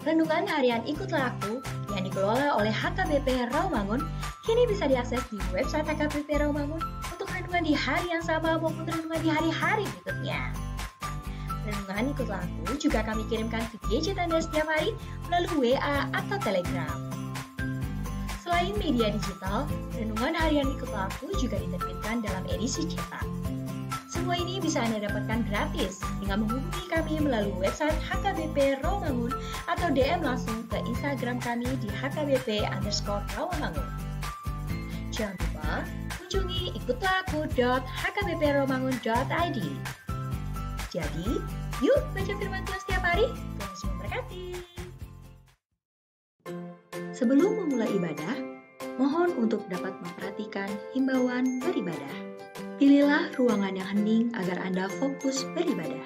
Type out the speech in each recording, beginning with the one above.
Renungan harian Ikutlah Aku yang dikelola oleh HKBP Rawamangun kini bisa diakses di website HKBP Rawamangun untuk renungan di hari yang sama maupun renungan di hari-hari berikutnya. Renungan Ikutlah Aku juga kami kirimkan ke gadget Anda setiap hari melalui WA atau Telegram. Selain media digital, renungan harian Ikutlah Aku juga diterbitkan dalam edisi cetak. Semua ini bisa Anda dapatkan gratis dengan menghubungi kami melalui website HKBP Rawamangun atau DM langsung ke Instagram kami di HKBP_Rawamangun. Jangan lupa kunjungi ikutlahku.hkbprawamangun.id. Jadi, yuk baca firman Tuhan setiap hari. Tuhan Yesus memberkati. Sebelum memulai ibadah, mohon untuk dapat memperhatikan himbauan beribadah. Pilihlah ruangan yang hening agar Anda fokus beribadah.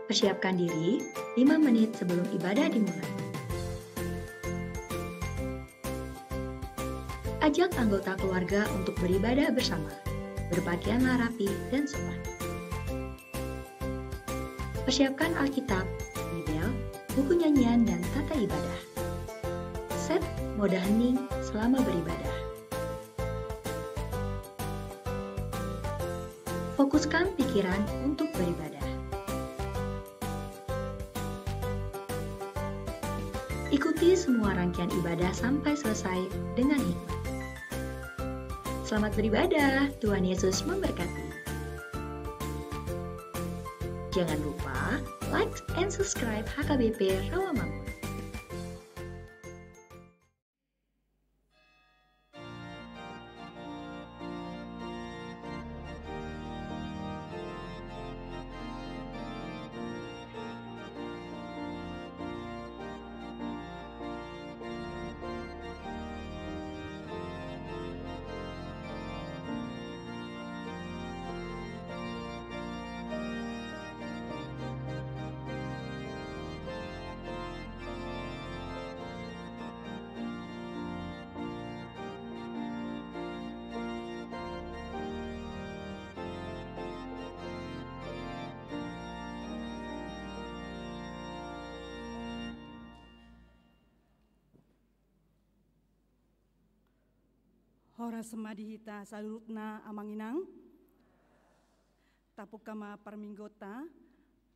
Persiapkan diri 5 menit sebelum ibadah dimulai. Ajak anggota keluarga untuk beribadah bersama. Berpakaianlah rapi dan sopan. Persiapkan Alkitab, Bibel, buku nyanyian, dan tata ibadah. Set mode hening selama beribadah. Fokuskan pikiran untuk beribadah. Ikuti semua rangkaian ibadah sampai selesai dengan hikmat. Selamat beribadah, Tuhan Yesus memberkati. Jangan lupa like and subscribe HKBP Rawamangun. Hora semadihita salurutna amanginang, tapukama parminggota,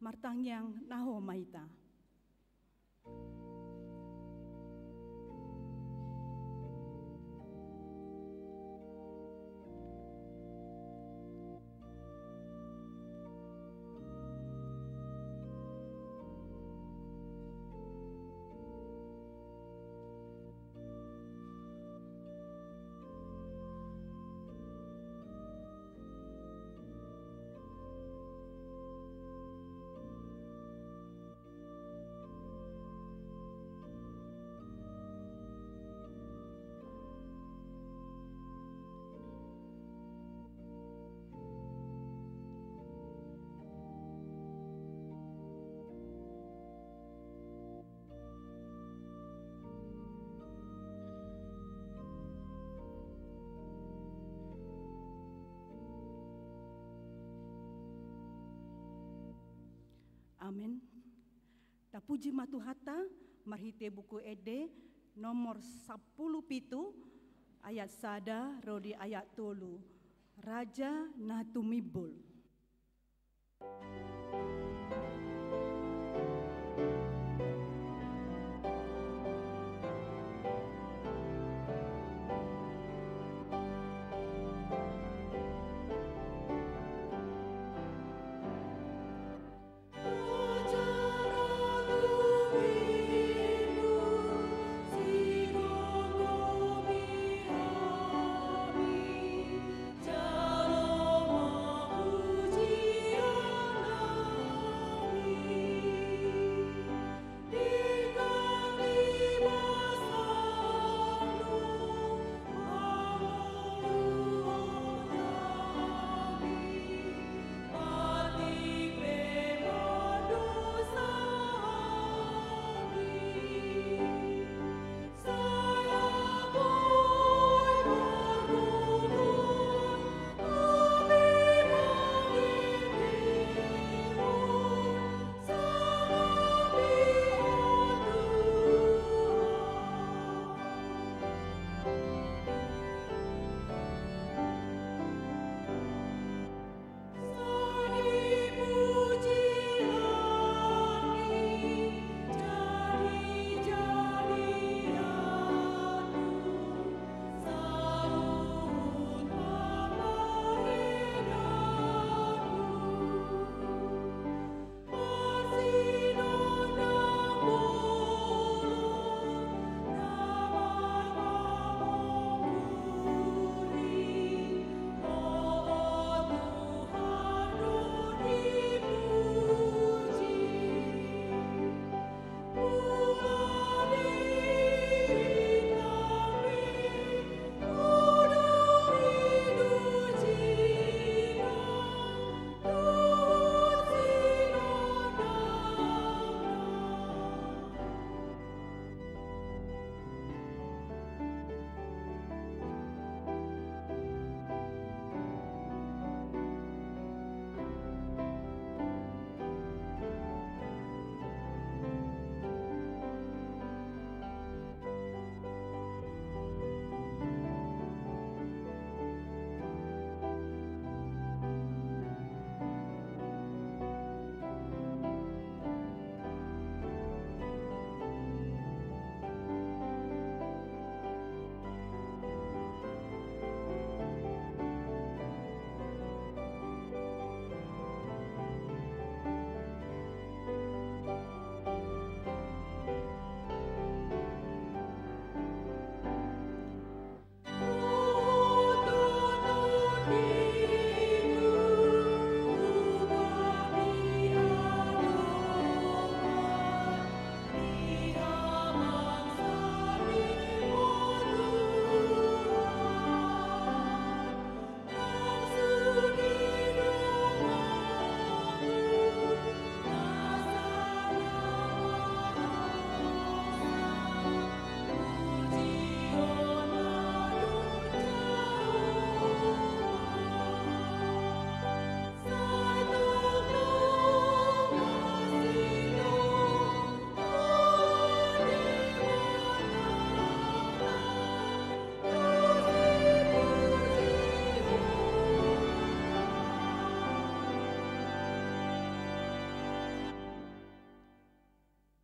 martangyang naho mahita. Amin. Tapuji matuhata marhite buku ede nomor 10 pitu ayat sada rodi ayat tolu Raja Natumibul. Shalom.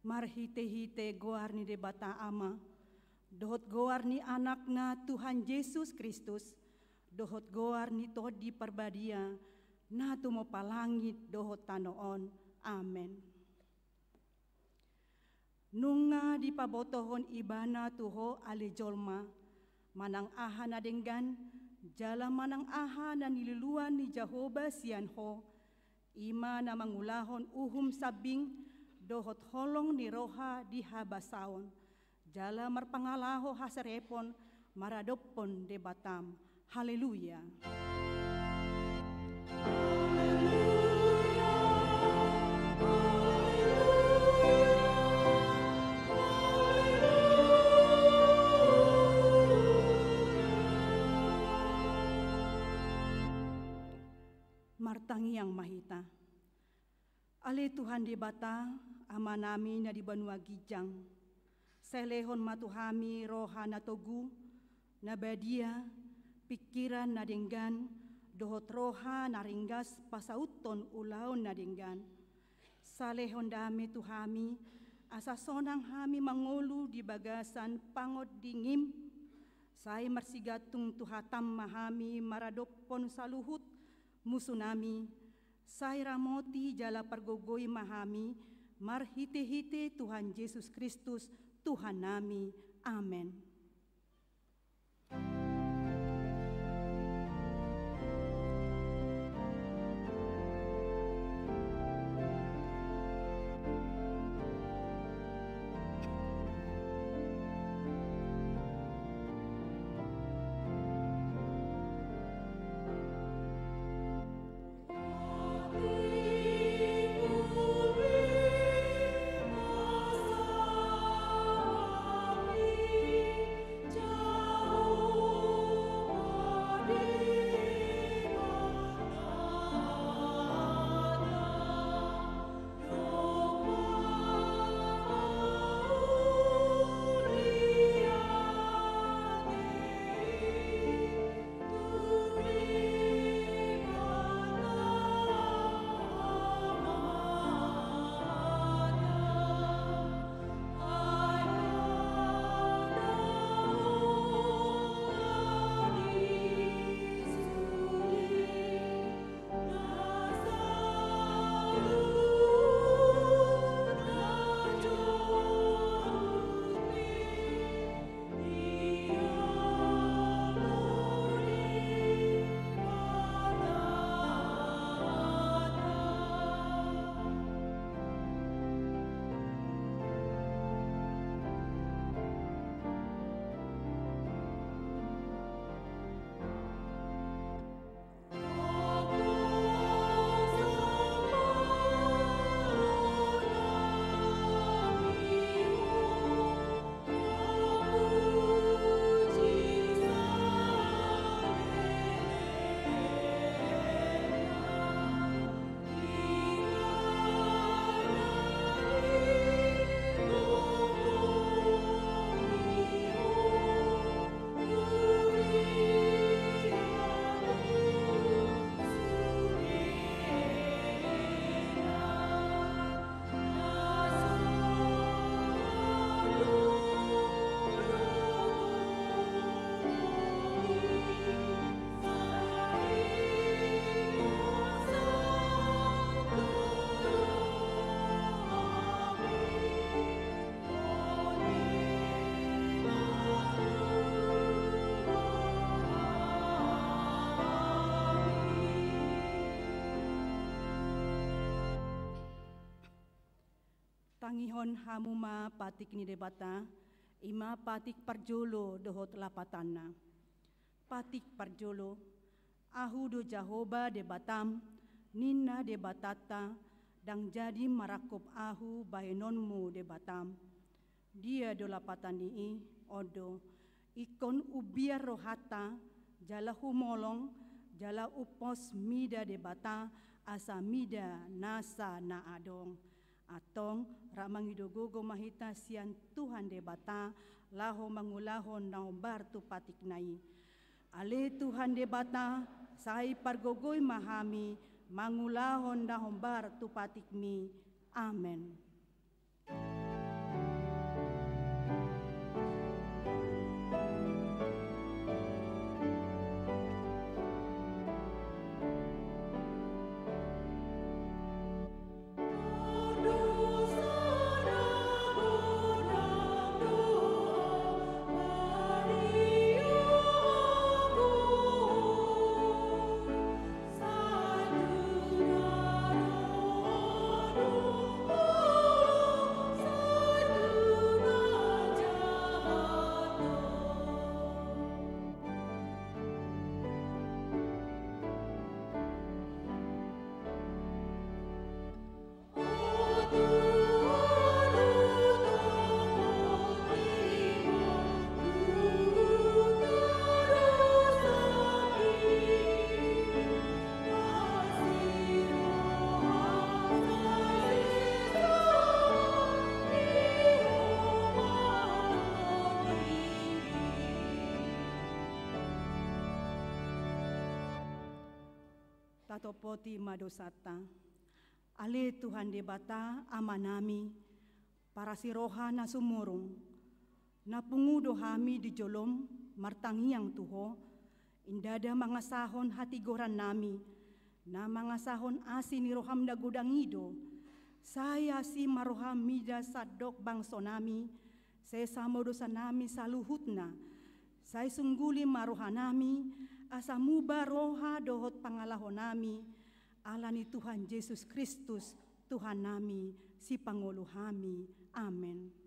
marhite-hite goarni debata ama, dohot goarni anakna Tuhan Yesus Kristus, dohot goarni todi perbadia, na tumo palangit dohot tanoon. Amen. Nunga di pabotohon ibana tuho ale jolma, manang aha na denggan, jala manang aha na nililuan ni Jehovah sianho, ima na mangulahon uhum sabing, dohot holong ni roha di habasaon, jala marpangalaho hasarepon, maradopon debatam. Haleluya. Martangi yang mahita. Ale Tuhan di bata, ama nami na di banua gijang. Selehon matuhami roha na togu, na badia, pikiran na denggan, dohot roha na ringgas pasauton ulaon na denggan. Salehon dame tuhami, asa sonang hami mangolu di bagasan pangod dingim. Sai marsigatung tuhatam mahami maradopon saluhut, musunami, sai ramoti jala pargogoy mahami, marhite-hite Tuhan Yesus Kristus, Tuhan nami. Amen. Tangihon hamuma patik ni debata, ima patik parjolo dohot lapatana. Patik parjolo, ahu do Jahoba debatam, nina debatata, dang jadi marakop ahu bahenonmu debatam. Dia do lapatan nii, odo, ikon ubiar rohata, jala humolong, jala upos mida debata, asa mida nasa na adong. Atong ramang idogogo mahita sian Tuhan debata laho mangulahon naombar tu patik nai. Ale Tuhan debata sai pargogoy mahami mangulahon naombar tu patik mi. Amen. katopoti madosata. Ale Tuhan debata amanami, para siroha na sumurong, na pungudo hami di jolom, martangiang tuho, indada mga sahon hatigoran nami, na mga sahon asin ni roham na gudangido, saya si maroham mida sadok bangso nami, saya modosa nami sa luhut na, saya sungguli maroha nami, asa muba roha dohot pangalahon nami, ala ni Tuhan Yesus Kristus, Tuhan nami, si Pangulo kami. Amen.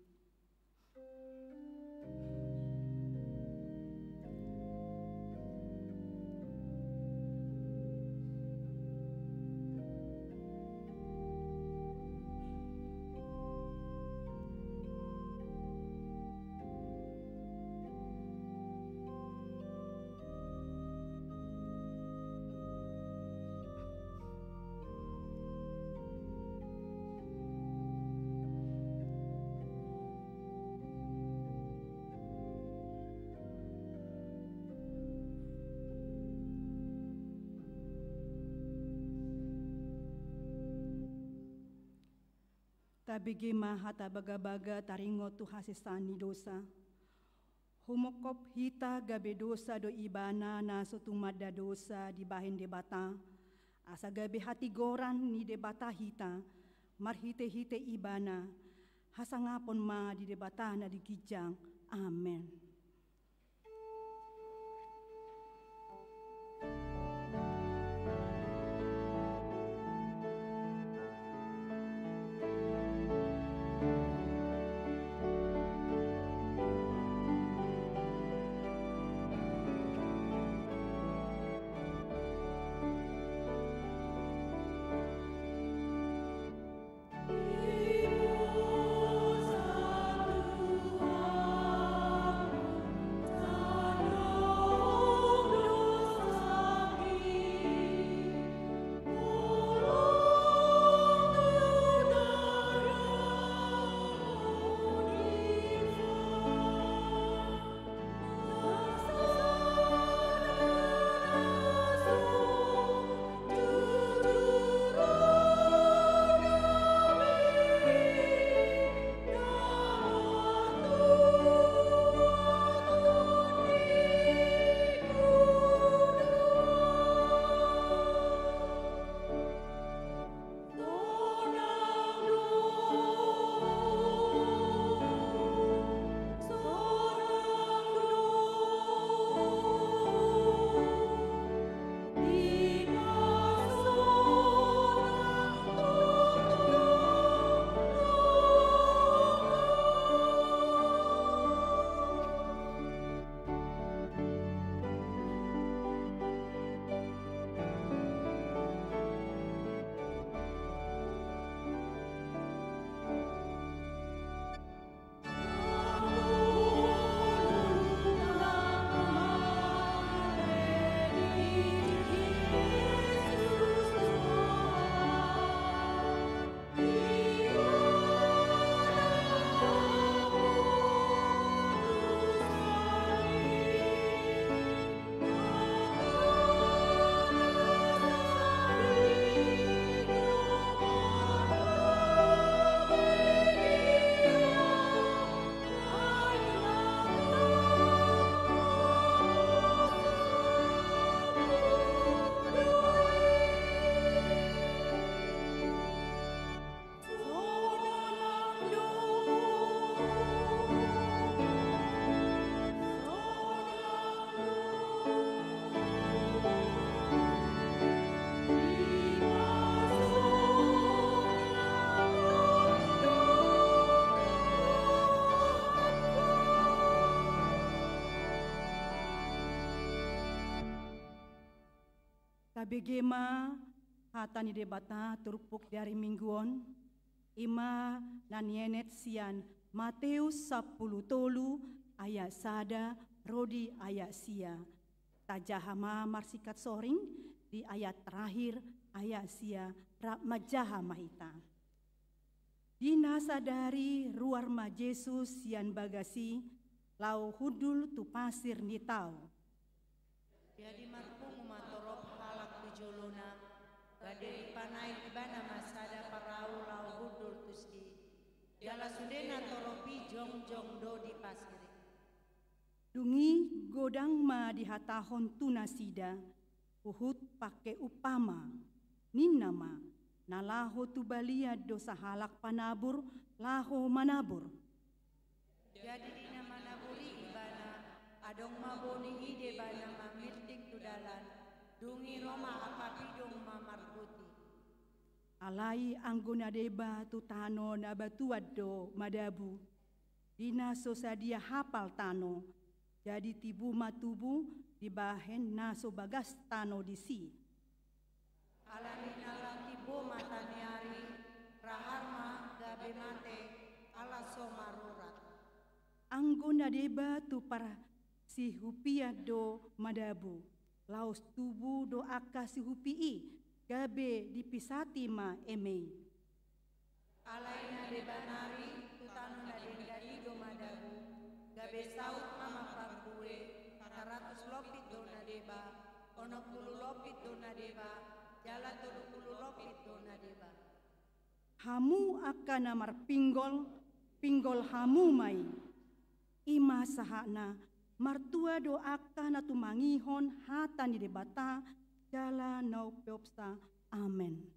Tabigi mahata baga-baga taringo tu hasisani dosa. Humokop hita gabe dosa do ibana na sotumada dosa di bahin debata. Asa gabe hati goran ni debata hita. Marhite-hite ibana. Hasangapon ma di debata na di gijang. Amen. Tabigema hata ni debata turupuk dari mingguon ima nanienet sian Matius 10 ayat sada rodi ayat sia tajahama marsikat soring di ayat terakhir ayat sia majaha mahita dinasa dari ruar ma Yesus sian bagasi lau hudul tu pasir nitau Biadi marpung matorop halak di jolona Gade panai ibana masada parau lau hudur tuski. Jala sudena toropi jong do di pasiri. Dungi godang ma di hatahon tunasida, uhut pake upama, ninama, nalaho tu balia dosa halak panabur, laho manabur. Jadi dina manaburi ibana, adong maboni ide bana mamirtik tudalan, dungi Roma apapidong mamarbuti. Alai anggona deba tu tano na batuado madabu, dina sosadia hapal tano, jadi tibu matubu dibahen naso bagas tano disi. Alamina latibo mataniari, raharma gabe mate, ala somarurat. Anggona deba tu para si hupia do madabu, laos tubu do aka si hupii, gabe dipisati ma emei. Alaina debanari, tutano na dendai do madabu, gabe saut mama parbue, 100 lopit do na deba, 60 lopit do na deba, jala 30 lopit do na deba. Hamu akan namar pinggol hamu mai. Ima sahana martua do akan na tumangihon hata ni debata jala no peopsa. Amen.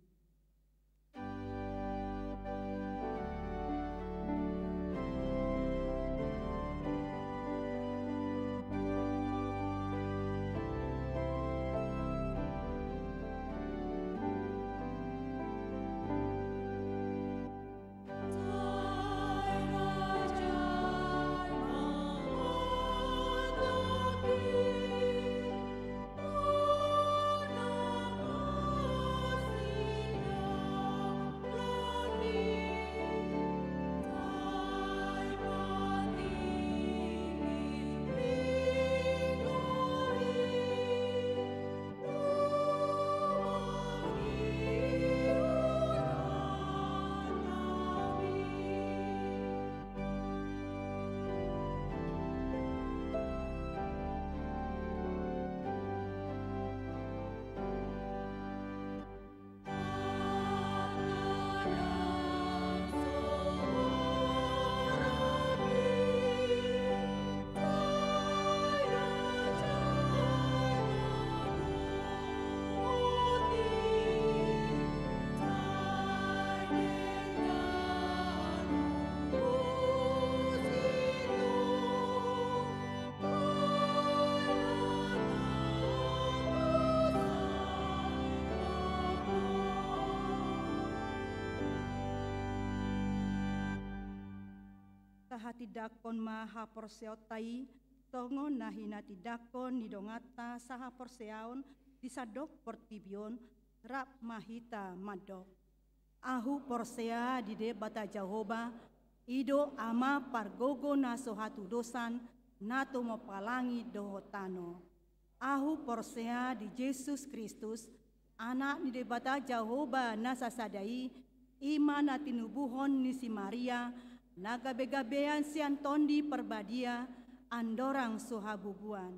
Hati dakon maha porseotai tongo nahina tidakon nidongata saha porseaon disadok portibion rap mahita madok. Ahu porsea di debata Jahoba ido ama pargogo naso hatu dosan nato mopalangi dohotano. Ahu porsea di Yesus Kristus anak di debata Jahoba nasasadai ima natinubuhon nisi Maria nagabe-gabean si Antondi perbadia andorang sohabubuan.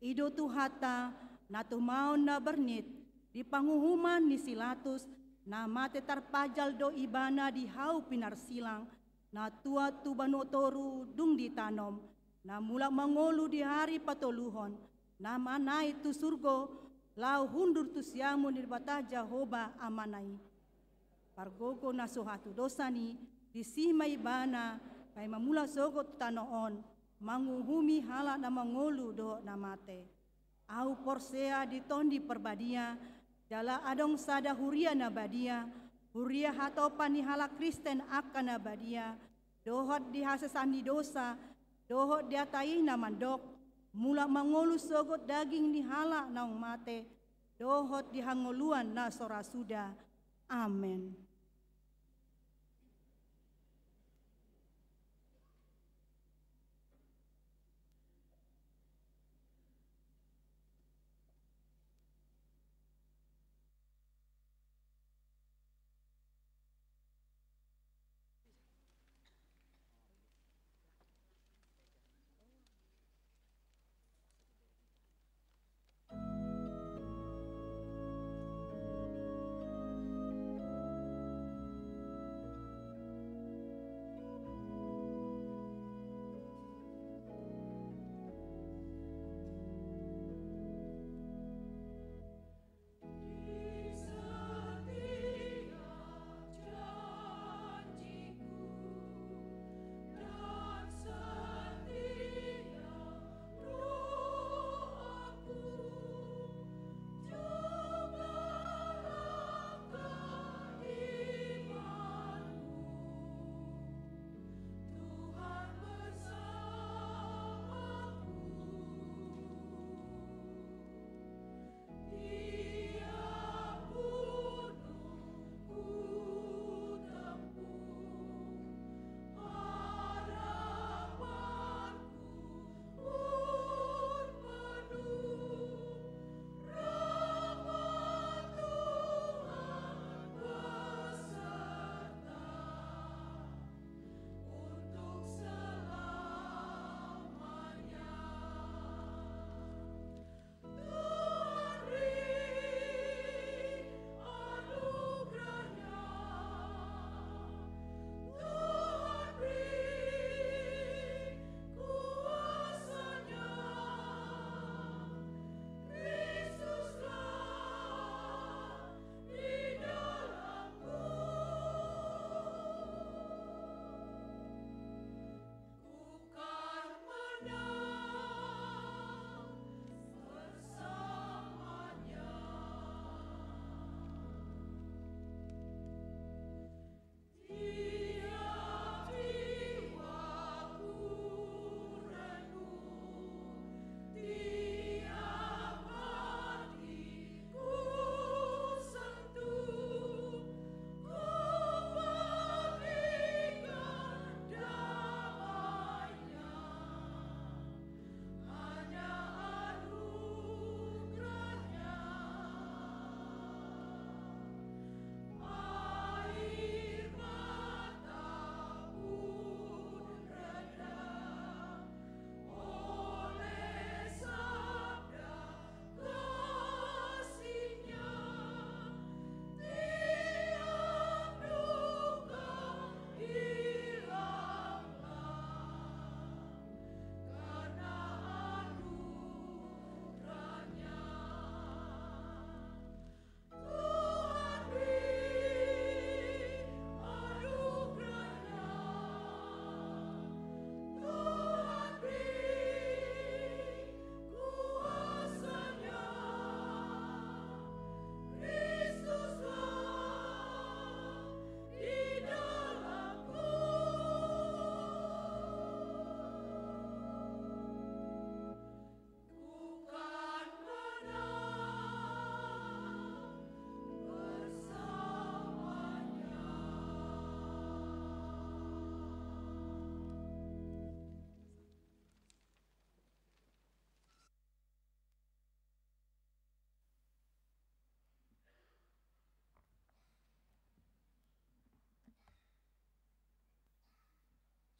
Ido tuhata natumaon na bernit di panguhuman ni silatus na mate tarpajal do ibana di hau pinarsilang na tua tubanotoru dung ditanom na mula mangolu di hari patoluhon na manai tu surgo lau hundur tu siamu di bata Jahoba amanai. Pargogo na sohatu dosani disima ibana kay mamula sogot tanoon manguhumi hala na mangolu do namate. Au porsea ditondi perbadia jala adong sada huria na badia huria hatopan ni hala Kristen akan na badia dohot dihasasani dosa dohot diatai na mandok mula mangolu sogot daging ni hala naung mate dohot dihangoluan na sorasuda. Amen.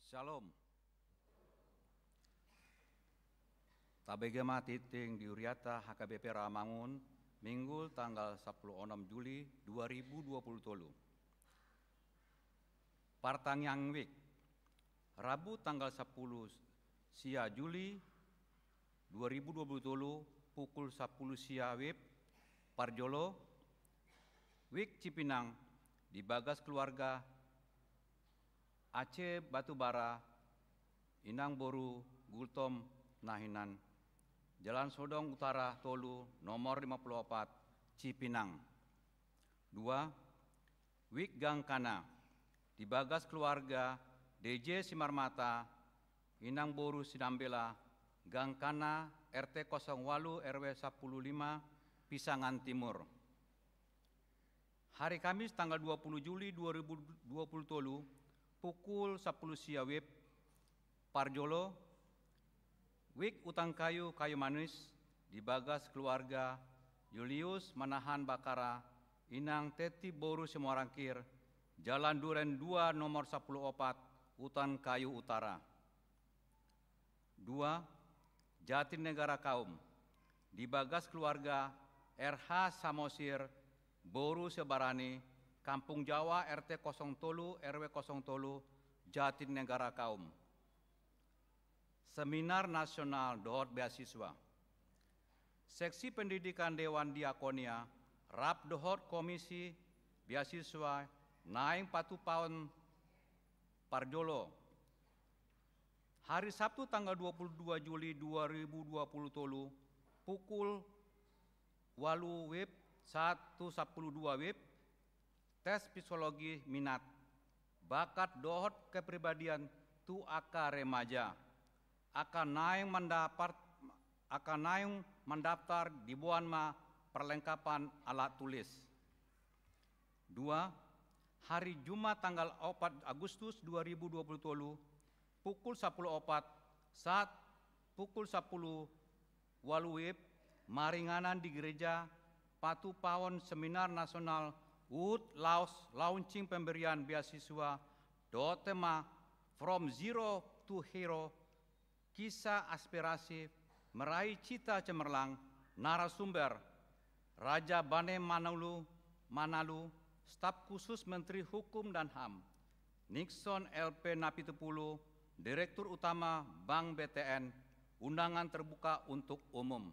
Shalom. Tabegema titing di Uriata HKBP Rawamangun, Minggu tanggal 16 Juli 2020. Partangyang Week, Rabu tanggal 10 Sia Juli 2020 pukul 10 Sia Wib, Parjolo, Week Cipinang, di Bagas Keluarga, Aceh Batubara, Inang Boru, Gultom, Nahinan, Jalan Sodong Utara, Tolu, nomor 54, Cipinang. 2. Week Gangkana, di Bagas Keluarga, DJ Simarmata, Inang Boru Sinambela, Gangkana, RT 08 RW 15, Pisangan Timur. Hari Kamis tanggal 20 Juli 2020, pukul 10 Siawib, Parjolo, Week Utang Kayu Manis, di Bagas Keluarga, Julius Manahan Bakara, Inang Teti Boru Semorangkir, Jalan Duren 2 nomor 14, Utan Kayu Utara. 2. Jatinegara Kaum, di Bagas Keluarga, RH Samosir, Boru Sebarani, Kampung Jawa RT 03 RW 03, Jatinegara Kaum. Seminar Nasional Dohot Beasiswa, Seksi Pendidikan Dewan Diakonia, Rap Dohot Komisi Beasiswa, Naing Patu Paun Parjolo. Hari Sabtu tanggal 22 Juli 2020 tolu, pukul 8 Wib 1.12 Wib, tes psikologi minat, bakat dohot kepribadian tu aka remaja, akan naing mendaftar di Buanma perlengkapan alat tulis. 2. Hari Jumat tanggal 4 Agustus 2020 tolu, pukul 10.04 saat pukul 10 Waluib, Maringanan di Gereja Patu Pawon Seminar Nasional Wood Laos launching pemberian beasiswa tema From Zero to Hero, kisah aspirasi meraih cita cemerlang. Narasumber Raja Bane Manalu, Staf Khusus Menteri Hukum dan HAM, Nixon LP Napitupulu, Direktur Utama Bank BTN, undangan terbuka untuk umum.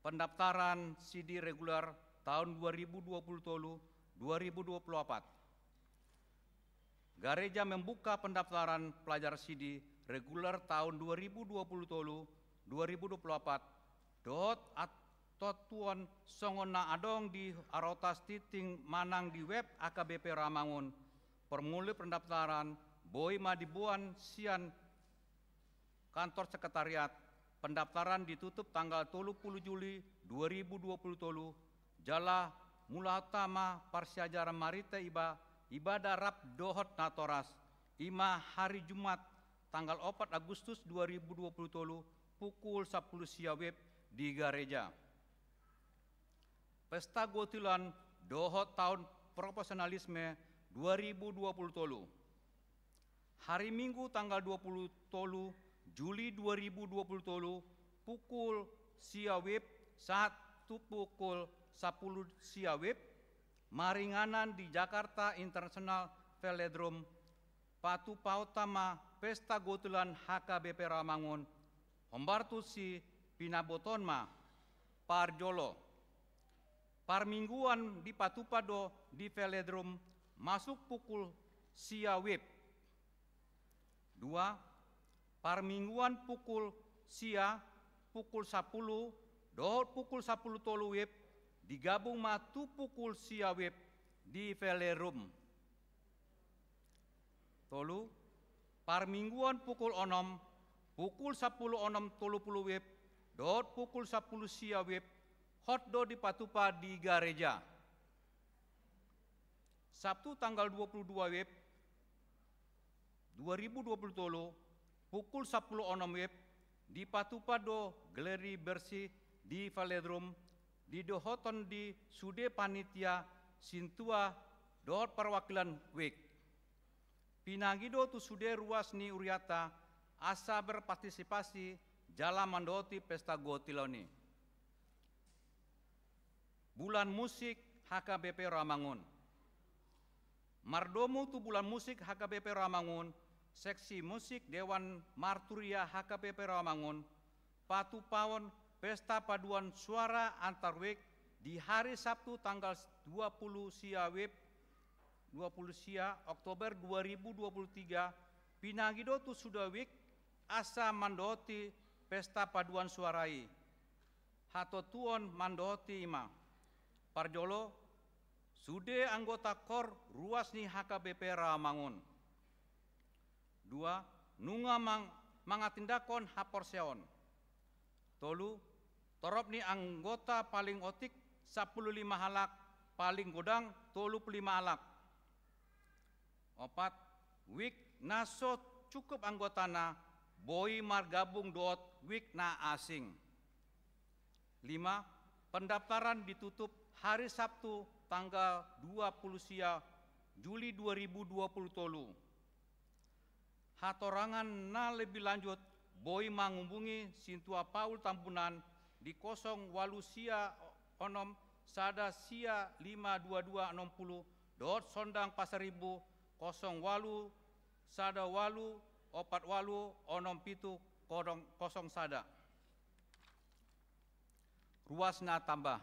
Pendaftaran CD reguler tahun 2020-2024. Gereja membuka pendaftaran pelajar CD reguler tahun 2020-2024. Totuan songona adong di arotas titing manang di web AKBP Rawamangun. Formulir pendaftaran boima dibuan sian kantor sekretariat. Pendaftaran ditutup tanggal 30 Juli 2020 tolu. Jala mulatama Parsiajar Marite ibadah Rap Dohot Natoras. Ima hari Jumat tanggal 4 Agustus 2020 tolu, pukul 10 Siawib di gereja. Pesta Gotilan Dohot Tahun Profesionalisme 2020 tolu. Hari Minggu tanggal 20 tolu Juli 2020 tolu, pukul Siawib saat pukul 10 Siawib, Maringanan di Jakarta International Velodrome, Patu Pautama Pesta Gotulan HKBP Rawamangun, Hombartusi Pinabotonma, Parjolo. Parmingguan di Patupado di Velodrome, masuk pukul Siawib. 2. Parmingguan pukul Sia, pukul 10, dohot pukul 10 tolu wib, digabung matu pukul Sia wib di Velodrome. Tolu, parmingguan pukul 6, pukul 10 tolu puluh wib, dohot pukul 10 Sia wib, hotdo di Patupa di gereja. Sabtu tanggal 22 wib 2020 tolu, pukul 10 wib di Patupado Galeri Bersih di Velodrome, di Dohoton di Sude Panitia Sintua Dohot Perwakilan Week. Pinagido tu sude ruas ni uriata asa berpartisipasi jala mandoti pesta gotiloni. Bulan musik HKBP Rawamangun. Mardomu tu bulan musik HKBP Rawamangun, seksi musik Dewan Marturia HKBP Rawamangun, patu pawon pesta paduan suara antar wek di hari Sabtu tanggal 20 sia Oktober 2023 pinagido tu sudah wik asa mandoti pesta paduan suarai hato tuon mandoti ima parjolo sude anggota kor ruas ni HKBP Rawamangun. 2. Nunga mangatindakon haporseon. Tolu, torop ni anggota paling otik 15 halak, paling godang 35 halak. 4. Wik naso cukup anggotana, boi margabung dot wik na asing. 5. Pendaftaran ditutup hari Sabtu tanggal 20 Juli 2020 tolu. Hatorangan na lebih lanjut, boi menghubungi Sintua Paul Tampunan di 08 sia onom sada sia 52260 dot sondang pasaribu 08 sada walu opat walu onom pitu kosong sada. Ruas na tambah.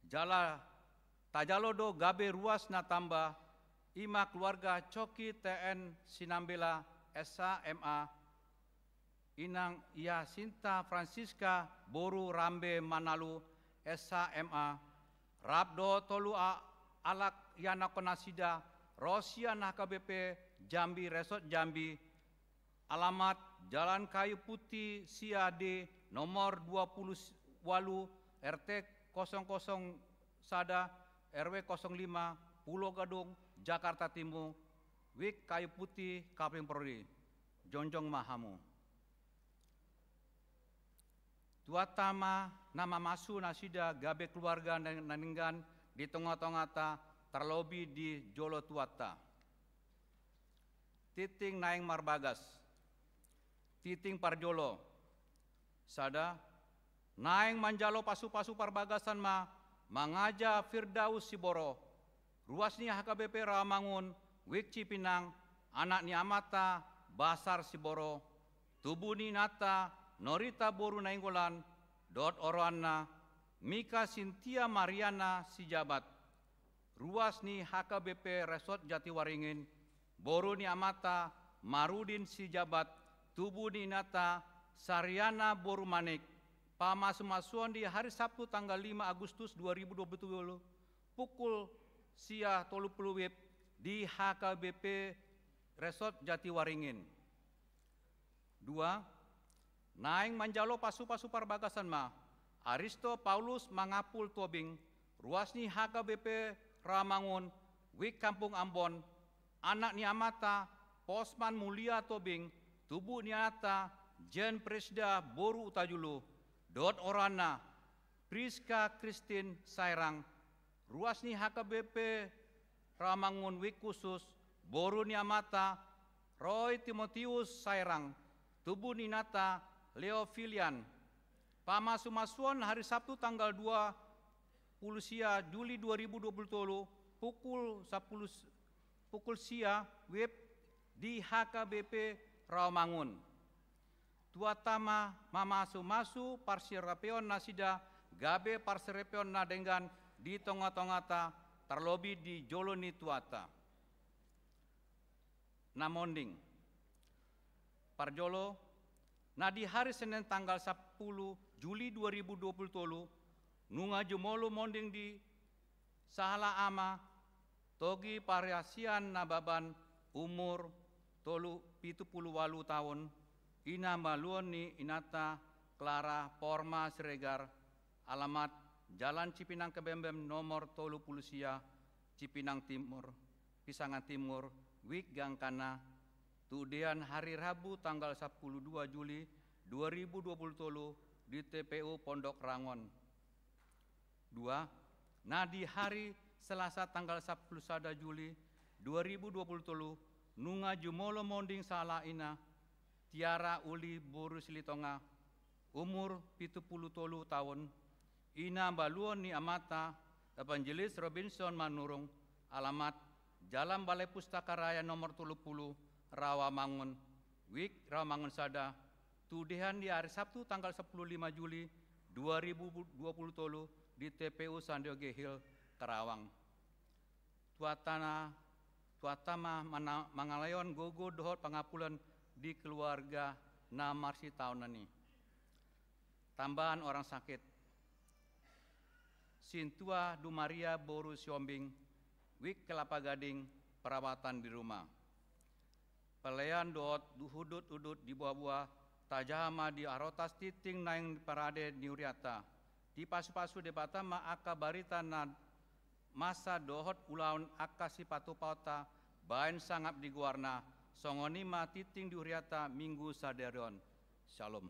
Jala tajalodo gabe ruas na tambah ima keluarga Coki TN Sinambela SMA inang ia Sinta Francisca Boru Rambe Manalu SMA Rabdo Tolu Alak Yana Konasida Rosian HKBP Jambi Resort Jambi alamat Jalan Kayu Putih Siade nomor 20 Walu RT 00 Sada RW 05 Pulau Gadung Jakarta Timur Wik Kayu Putih Kapling Prodi Jonjong Mahamu. Tuatama nama masu nasida gabe keluarga naninggan di tengah-tengah terlobi di Jolo Tuata. Titing Naing Marbagas. Titing Parjolo. Sada Naing Manjalo pasu-pasu Parbagasan mangaja Firdaus Siboro. Ruas ni HKBP Rawamangun, Wik Cipinang, anak ni Amata, Basar Siboro, tubuh ni Nata, Norita Boru Nainggolan, Dot Oroana, Mika Sintia Mariana Sijabat. Ruas ni HKBP Resort Jatiwaringin, Boru ni Amata, Marudin Sijabat, tubuh ni Nata, Sariana Boru Manik, pamasumasuan di hari Sabtu tanggal 5 Agustus 2020 pukul sia 30 WIB di HKBP Resort Jatiwaringin. 2. Naing Manjalo pasu-pasu Parbagasan Aristo Paulus Mangapul Tobing, ruas ni HKBP Rawamangun, Wik Kampung Ambon, anak ni Amata, Posman Mulia Tobing, tubuh ni Anata, Jen Presida Boru Utajulu, Dot Orana, Priska Christine Sairang, ruas ni HKBP Rawamangun Wik Khusus, Boru ni Amata, Roy Timotius Sairang, tubuh ni Nata, Leo Filian. Pamasumasuan hari Sabtu tanggal 20 sia Juli 2020 pukul 10 pukul sia WIB di HKBP Rawamangun. Tuatama mamasu-masu parsirapeon nasida gabe parsirapeon nadengan di tengah-tengah terlobi di Joloni Tuata. Namonding Parjolo na di hari Senin tanggal 10 Juli 2020 tolu nunga jumolo monding di Sahala Ama togi pariasian nababan umur tolu 78 tahun ina maluon ni Inata Clara Porma Siregar alamat Jalan Cipinang Kebembem nomor 30 sia Cipinang Timur Pisangan Timur Wik Gangkana tudian hari Rabu tanggal 12 Juli 2020 di TPU Pondok Rangon. 2. Nah di hari Selasa tanggal 11 Juli 2020 nunga jumolo monding sala ina, tiara uli boru silitonga, umur 73 tahun, ina baluon ni amata, Evangelis Robinson Manurung, alamat Jalan Balai Pustaka Raya nomor 30, Rawamangun, Wik Rawamangun Sada, tudehan di hari Sabtu tanggal 15 Juli 2020 di TPU Sandioge Hill, Karawang. Tuatama mangalayon gogo dohot pangapulan di keluarga namarsi tahun ini. Tambahan orang sakit. Sintua Dumaria Boru Siombing, Wik Kelapa Gading, perawatan di rumah. Pelayan doot hudut di buah-buah, tajama di arotas titing naing parade niuriata. Di pasu-pasu debata ma aka barita na masa dohot ulaun aka sipatu pauta, bain sangap di guarna, songonima titing diuriata minggu saderion. Shalom.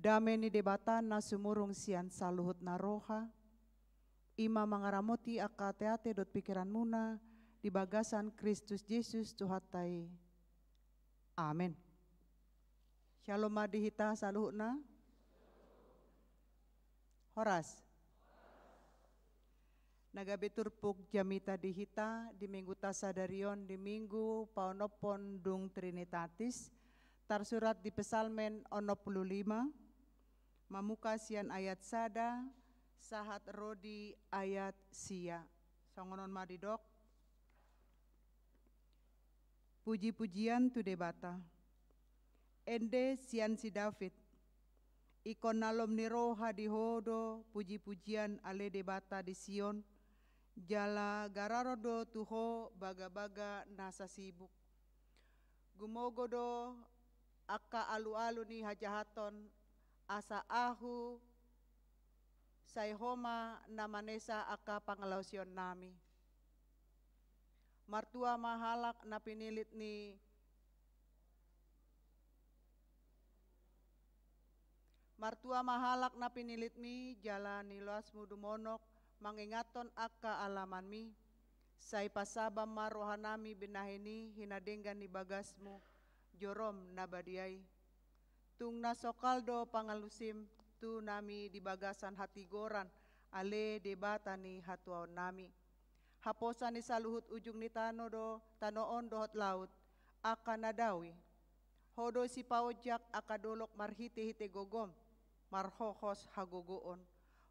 dameni debata na sumurung sian saluhut na roha, ima mangaramoti akateate dot pikiran muna di bagasan Kristus Yesus Tuhatai. Amin. Shalom adihita saluhutna. Horas. Nagabeturpuk jamita dihita di minggu tasadarion di minggu paonopon dung Trinitatis tersurat di Pesalmen 65 mamuka sian ayat sada sahat rodi ayat sia songonon madidok puji-pujian tu debata ende sian si David ikon nalom ni roha di hodo puji-pujian ale debata di Sion jala gararodo tuho baga-baga nasa sibuk gumogodo aka alu-alu ni hajahaton asa ahu sayhoma namanesa aka pangalausion nami martua mahalak na pinilit ni mi jalan ni luas mudumonok mangingaton aka alaman mi say pasabam marohanami binahini hinadenggan ni bagasmu jorom nabadiay tung nasokaldo pangalusim tu nami di bagasan hati goran ale debata ni hatuaon nami haposan ni saluhut ujung ni tanoon dohot laut aka nadawi hodo si paojak aka dolok marhite-hite gogom marhohos hagogoon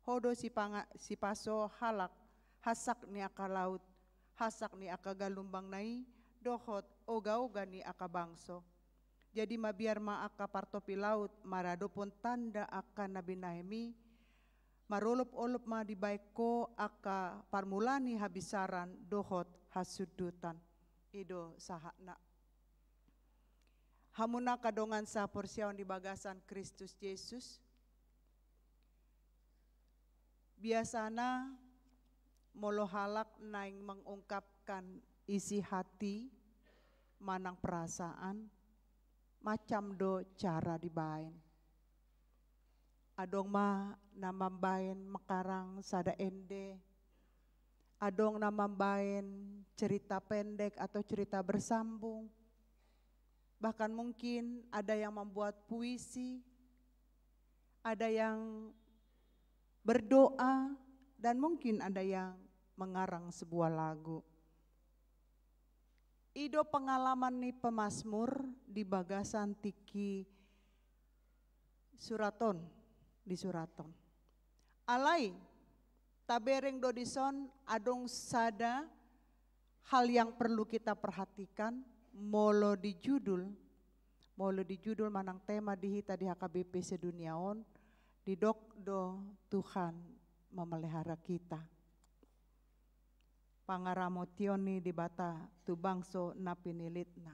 hodo si paso halak hasak ni aka laut hasak ni aka galumbang nai dohot oga-oga ni aka bangso jadi mabiar ma aka partopi laut marado pun tanda aka nabinahemi marolop-olop ma di baiko aka parmulani habisaran dohot hasudutan ido sahakna hamuna kadongan sa porsiawan di bagasan Kristus Yesus biasana molohalak naing mengungkapkan isi hati manang perasaan macam do cara dibain adong ma namambain makarang sada ende adong namambain cerita pendek atau cerita bersambung bahkan mungkin ada yang membuat puisi ada yang berdoa dan mungkin ada yang mengarang sebuah lagu. Ido pengalaman ni pemazmur di bagasan tiki suraton di suraton. Alai tabereng dodison adong sada hal yang perlu kita perhatikan molo di judul manang tema dihita di HKBP seduniaon didok do Tuhan memelihara kita. Pangaramotioni di bata tu bangso na pinilitna.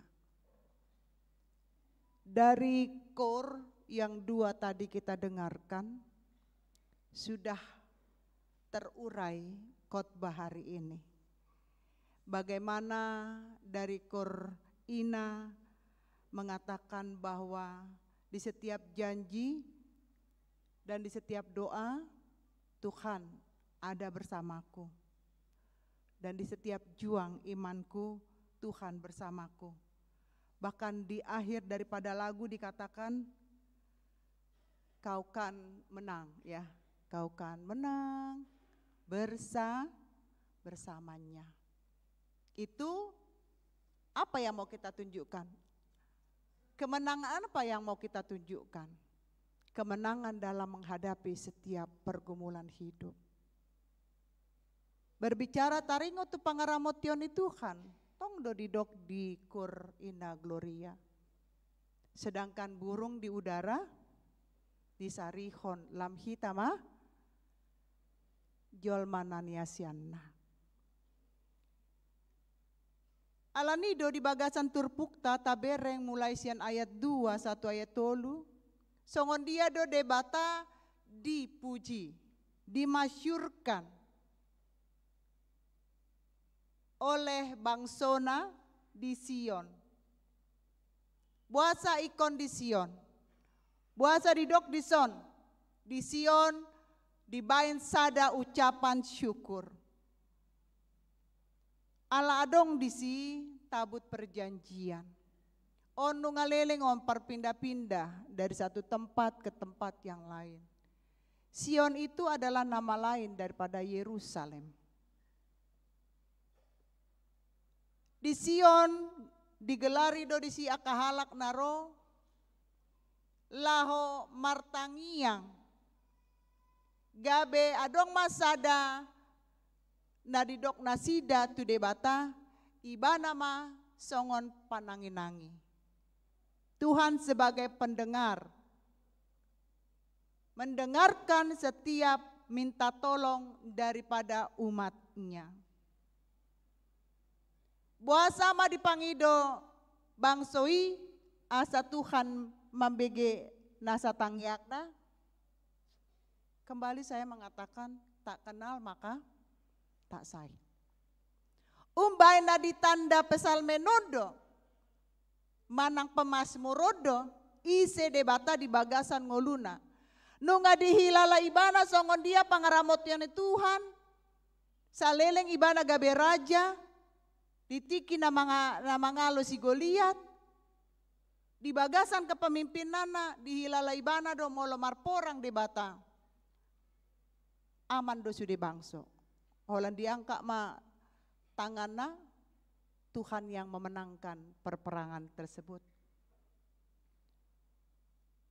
Dari kor yang dua tadi kita dengarkan sudah terurai khotbah hari ini. Bagaimana dari kor Ina mengatakan bahwa di setiap janji dan di setiap doa Tuhan ada bersamaku. Dan di setiap juang imanku Tuhan bersamaku. Bahkan di akhir daripada lagu dikatakan kau kan menang ya. Kau kan menang bersamanya. Itu apa yang mau kita tunjukkan? Kemenangan apa yang mau kita tunjukkan? Kemenangan dalam menghadapi setiap pergumulan hidup. Berbicara taringo tu pangaramotion Tuhan, tong do didok di kur ina gloria. Sedangkan burung di udara disarihon lam hitama jolmananiasianna. Alanido di bagasan turpukta tabereng mulai sian ayat 2 1 ayat 3. Songon dia do debata dipuji, dimasyurkan oleh bangsona di Sion. Buasa ikon di Sion. Buasa didok di Sion, dibain sada ucapan syukur. Ala adong disi tabut perjanjian. Onu ngaleleng on perpindah-pindah dari satu tempat ke tempat yang lain. Sion itu adalah nama lain daripada Yerusalem. Di Sion digelari do disi akahalak naro laho martangiang gabe adong masada nadidok nasida tu debata ibana ma songon pananginangi. Tuhan sebagai pendengar mendengarkan setiap minta tolong daripada umatnya. Buasa ma dipangido bangsoi asa Tuhan membege nasa tangiakna. Kembali saya mengatakan tak kenal maka tak say. Umbay na ditanda pesal menodo manang pemasmurodo ise debata di bagasan ngoluna. Nunga dihilala ibana songon dia pangaramotnya ni Tuhan. Saleleng ibana gabe raja. Ditiki na mga lo si Goliat. Di bagasan kepemimpinanna dihilala ibana do molo marporang debata. Aman do sude bangso. Holan diangka ma tanganna Tuhan yang memenangkan perperangan tersebut.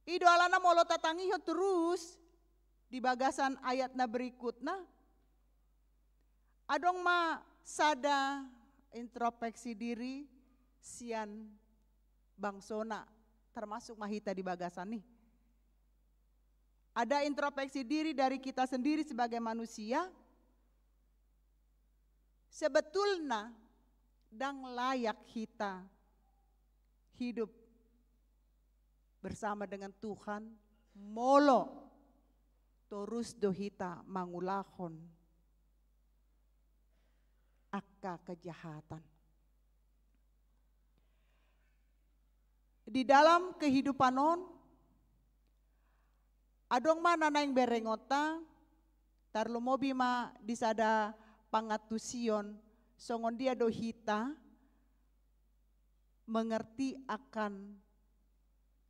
Ido alana molo tatangiho terus di bagasan ayatna berikutna. Adong ma sada introspeksi diri sian bangsona termasuk mahita di bagasan nih. Ada introspeksi diri dari kita sendiri sebagai manusia. Sebetulnya dan layak kita hidup bersama dengan Tuhan molo terus dohita mangulahon akka kejahatan. Di dalam kehidupan non adong mana naing berengota tarlo mobi ma disada pangatusion songon dia dohita mengerti akan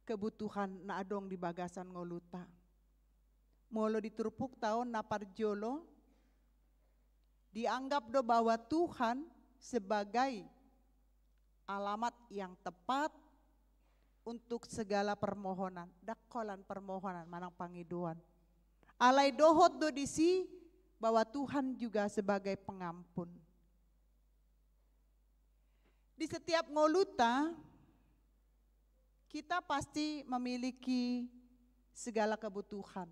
kebutuhan na adong di bagasan ngoluta. Molo diturupuk tahun na parjolo dianggap do bahwa Tuhan sebagai alamat yang tepat untuk segala permohonan, dakolan permohonan manang pangiduan. Alai dohot do disi bahwa Tuhan juga sebagai pengampun. Di setiap ngoluta kita pasti memiliki segala kebutuhan.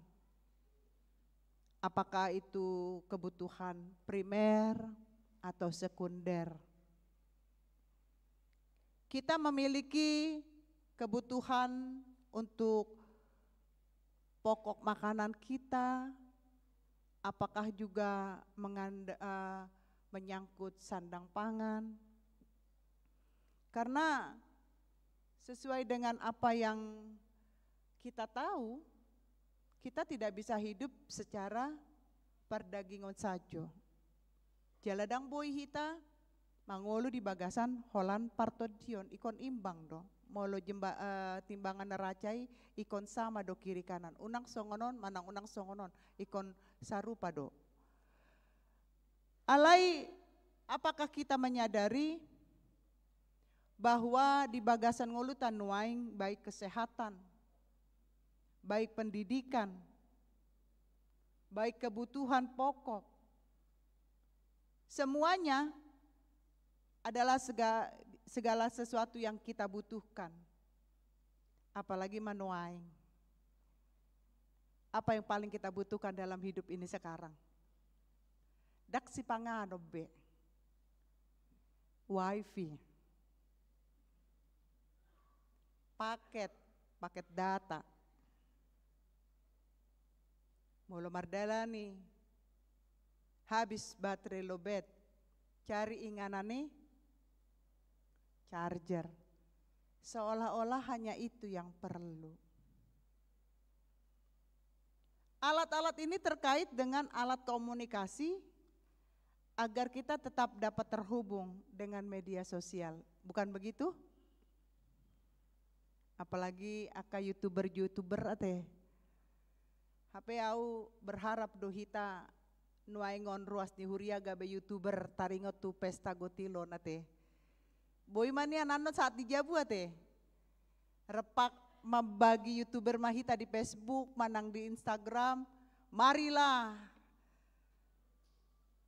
Apakah itu kebutuhan primer atau sekunder. Kita memiliki kebutuhan untuk pokok makanan kita, apakah juga menyangkut sandang pangan. Karena sesuai dengan apa yang kita tahu, kita tidak bisa hidup secara perdagingan saja. Jaladang boy hita, mangolu di bagasan holan partodion, ikon imbang do. Molo timbangan neracai, ikon sama do kiri kanan. Unang songonon, manang unang songonon, ikon sarupa do. Alai, apakah kita menyadari bahwa di bagasan ngolutan nuaing baik kesehatan, baik pendidikan, baik kebutuhan pokok, semuanya adalah segala sesuatu yang kita butuhkan. Apalagi manuaing. Apa yang paling kita butuhkan dalam hidup ini sekarang? Daksi pangano be. Wifi. Paket data. Molo mardalani. Habis baterai lobet. Cari inganane charger. Seolah-olah hanya itu yang perlu. Alat-alat ini terkait dengan alat komunikasi agar kita tetap dapat terhubung dengan media sosial. Bukan begitu? Apalagi aka YouTuber ate. HP au berharap do hita nuaingon ruas ni huria gabe YouTuber taringot tu pesta gotilon ate. Boy mania nano saat dijabu ate. Repak membagi YouTuber mahita di Facebook, manang di Instagram. Marilah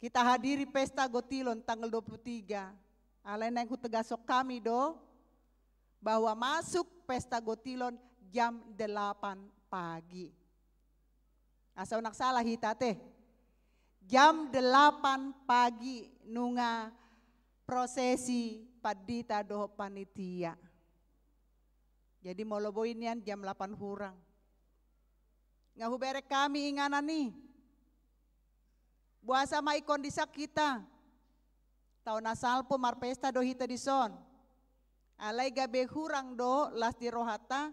kita hadiri pesta gotilon tanggal 23. Alain yang tegasok kami do bahwa masuk pesta gotilon jam 8 pagi. Asa nak salah hita teh. Jam 8 pagi nunga prosesi padita doho panitia. Jadi moloboinian jam 8 hurang. Ngahubere kami inganan nih. Buasa maikon di kita. Tahun asal po marpesta do hita di son. Alai gabe hurang do las di rohata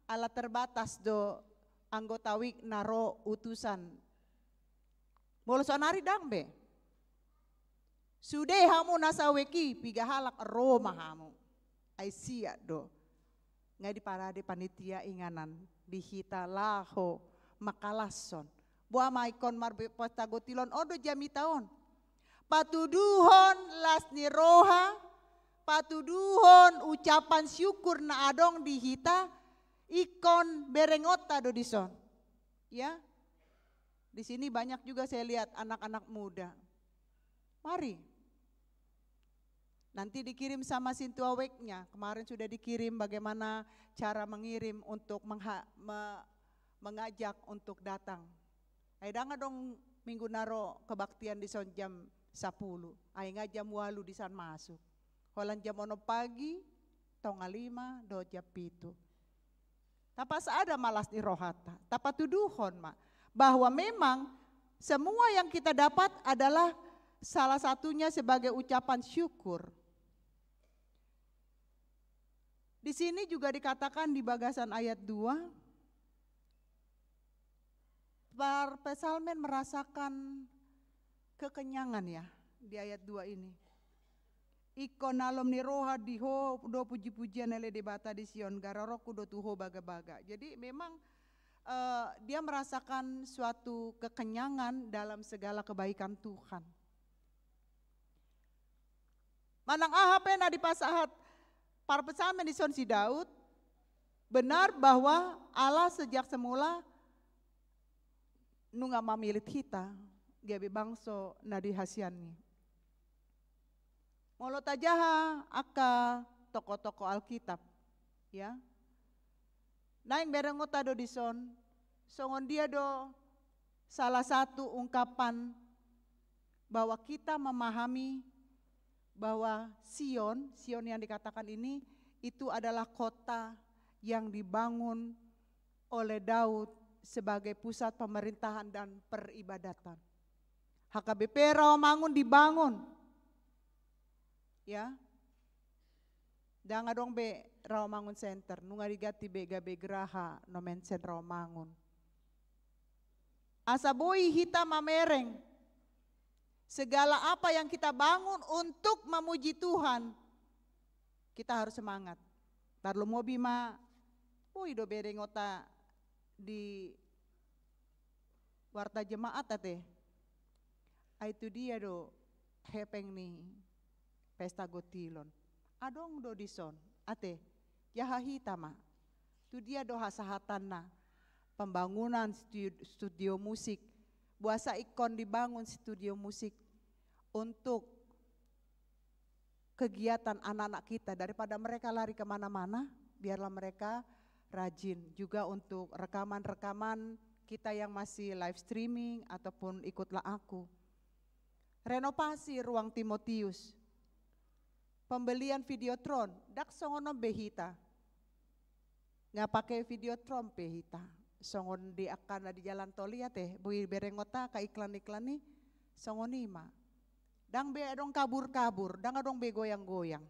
ala terbatas do anggota wik naro utusan. Bolosonari dang be. Sude hamu nasa weki piga halak Roma hamu. Ai sia do. Ngai di parade panitia inganan di hita laho makalason. Buah maikon marpesta gotilon odo jami taon. Patuduhon las ni roha, patuduhon ucapan syukur na adong di hita, ikon berengota do dison. Ya, di sini banyak juga saya lihat anak-anak muda. Mari, nanti dikirim sama sintuaweknya. Kemarin sudah dikirim bagaimana cara mengirim untuk mengajak untuk datang. Aidanga dong minggu naro kebaktian di son jam 10. Aing jam 8 di san masuk. Holan jam 1 pagi, tonga 5, do jam 7. Tapas ada malas di rohata. Tapa tuduhon mak. Bahwa memang semua yang kita dapat adalah salah satunya sebagai ucapan syukur. Di sini juga dikatakan di bagasan ayat 2. Pesalmen merasakan kekenyangan ya di ayat 2 ini. Ikon alom ni roha diho do puji-pujian ele debata di Sion garoroku do tuho baga-baga. Jadi memang dia merasakan suatu kekenyangan dalam segala kebaikan Tuhan. Manang ahapena di pasahat para pesalmen di Sion si Daud benar bahwa Allah sejak semula nunga mamilit hita gabi bangso na dihasianni. Molo tajaha aka toko-toko Alkitab ya. Naing berengota do dison songon dia do salah satu ungkapan bahwa kita memahami bahwa Sion yang dikatakan ini itu adalah kota yang dibangun oleh Daud sebagai pusat pemerintahan dan peribadatan. HKBP Rawamangun dibangun. Ya. Danga dong be Rawamangun Center, nunga digati be gabe geraha nomensen Rawamangun. Asaboi hita mamereng. Segala apa yang kita bangun untuk memuji Tuhan, kita harus semangat. Tarlo mobi ma, do berengota di warta jemaat ate. Itu dia do hepeng nih pesta gotilon. Adong do dison ate yahahita ma. Tu dia do hasahatanna pembangunan studio musik. Buasa ikon dibangun studio musik untuk kegiatan anak-anak kita daripada mereka lari kemana-mana, biarlah mereka rajin juga untuk rekaman-rekaman kita yang masih live streaming ataupun ikutlah aku. Renovasi ruang Timotius, pembelian videotron, dak songono behita, nggak pakai videotron behita, songon di akan di jalan tol ya teh, bui berengota ka iklan-iklan nih, songonima, dang be dong kabur-kabur, dang dong be goyang-goyang,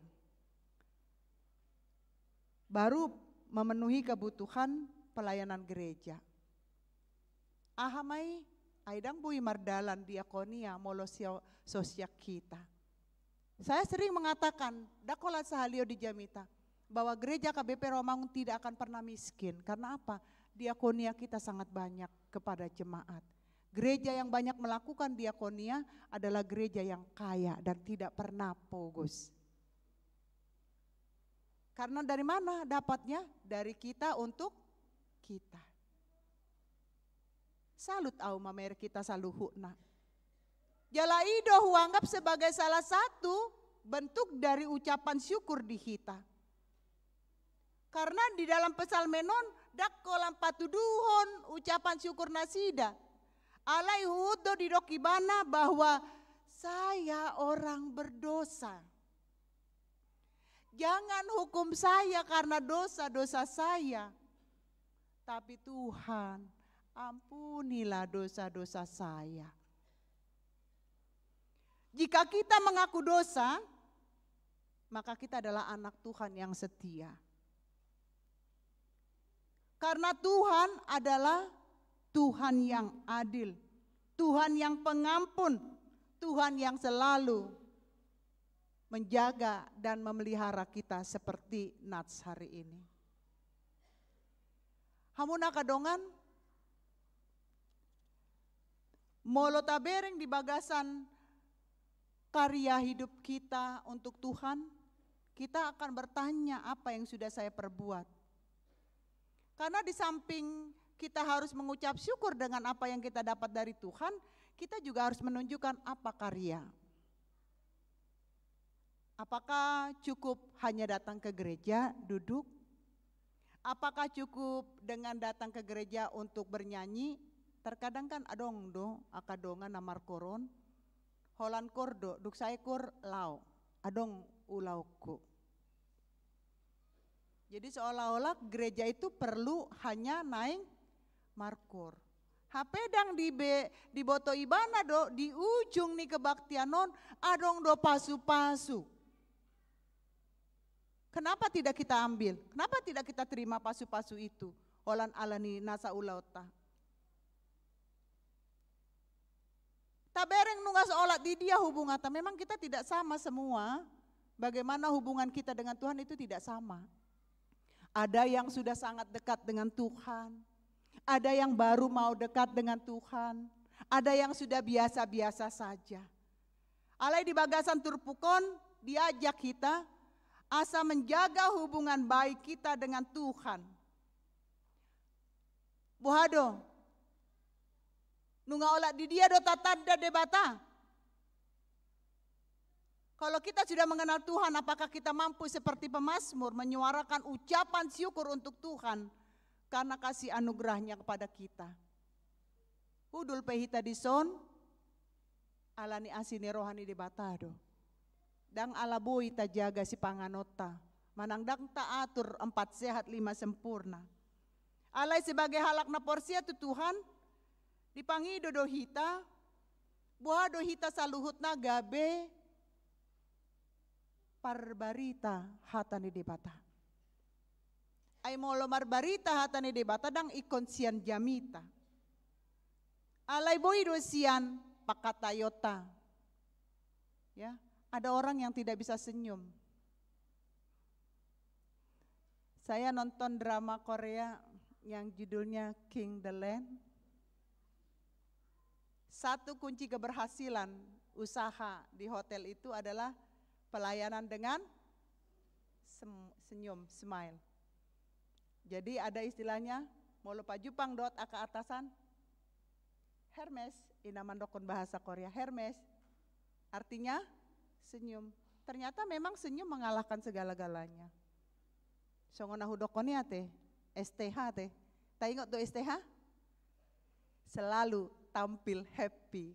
baru memenuhi kebutuhan pelayanan gereja. ahamai aidang bui mardalan diakonia molo sosiak kita. Saya sering mengatakan, dakolat sahalio di Jamita, bahwa gereja KBP Rawamangun tidak akan pernah miskin. Karena apa? Diakonia kita sangat banyak kepada jemaat. Gereja yang banyak melakukan diakonia adalah gereja yang kaya dan tidak pernah pogos. Karena dari mana dapatnya? Dari kita untuk kita. Salut au mamer kita saluhuna. Jalaido huanggap sebagai salah satu bentuk dari ucapan syukur di kita. Karena di dalam pesalmenon dakkolam patuduhon ucapan syukur nasida. Alai hudo di dokibana bahwa saya orang berdosa. Jangan hukum saya karena dosa-dosa saya. Tapi Tuhan, ampunilah dosa-dosa saya. Jika kita mengaku dosa, maka kita adalah anak Tuhan yang setia. Karena Tuhan adalah Tuhan yang adil, Tuhan yang pengampun, Tuhan yang selalu menjaga dan memelihara kita seperti Nats hari ini. Hamuna kadongan, molo tabereng di bagasan karya hidup kita untuk Tuhan, kita akan bertanya apa yang sudah saya perbuat. Karena di samping kita harus mengucap syukur dengan apa yang kita dapat dari Tuhan, kita juga harus menunjukkan apa karya. Apakah cukup hanya datang ke gereja, duduk? Apakah cukup dengan datang ke gereja untuk bernyanyi? Terkadang kan adong do, akadongan namar koron, holan kordo, duk saya kur lau, adong ulauku. Jadi seolah-olah gereja itu perlu hanya naik markur. Hapedang di boto ibana do, di ujung nih kebaktianon, adong do pasu-pasu. Kenapa tidak kita ambil? Kenapa tidak kita terima pasu-pasu itu? Holan alani nasa ulauta. Tabereng nungas olat di dia hubungata. Memang kita tidak sama semua. Bagaimana hubungan kita dengan Tuhan itu tidak sama. Ada yang sudah sangat dekat dengan Tuhan. Ada yang baru mau dekat dengan Tuhan. Ada yang sudah biasa-biasa saja. Alai di bagasan Turpukon diajak kita asa menjaga hubungan baik kita dengan Tuhan. Buhado, nunga olat di dia do tatanda debata. Kalau kita sudah mengenal Tuhan, apakah kita mampu seperti pemazmur menyuarakan ucapan syukur untuk Tuhan karena kasih anugerahnya kepada kita. Hudul pehita dison, alani asini rohani debatado. Dang alabui ta jaga si panganota, manangdang ta atur 4 sehat 5 sempurna. Alai sebagai halak na porsia tu Tuhan, dipangido dohita, buah dohita saluhut na gabe, parbarita hatani debata. Ay molo marbarita hatani debata dang ikonsian jamita. Alay boy dosian pakatayota. Ya, ada orang yang tidak bisa senyum. Saya nonton drama Korea yang judulnya King the Land. Satu kunci keberhasilan usaha di hotel itu adalah pelayanan dengan senyum, smile. Jadi ada istilahnya, molo pajupang dot aka atasan, Hermes, inaman dokon bahasa Korea, Hermes, artinya senyum. Ternyata memang senyum mengalahkan segala-galanya. Songonahu dokonnya teh, STH teh, tak ingat tuh STH? Selalu tampil happy.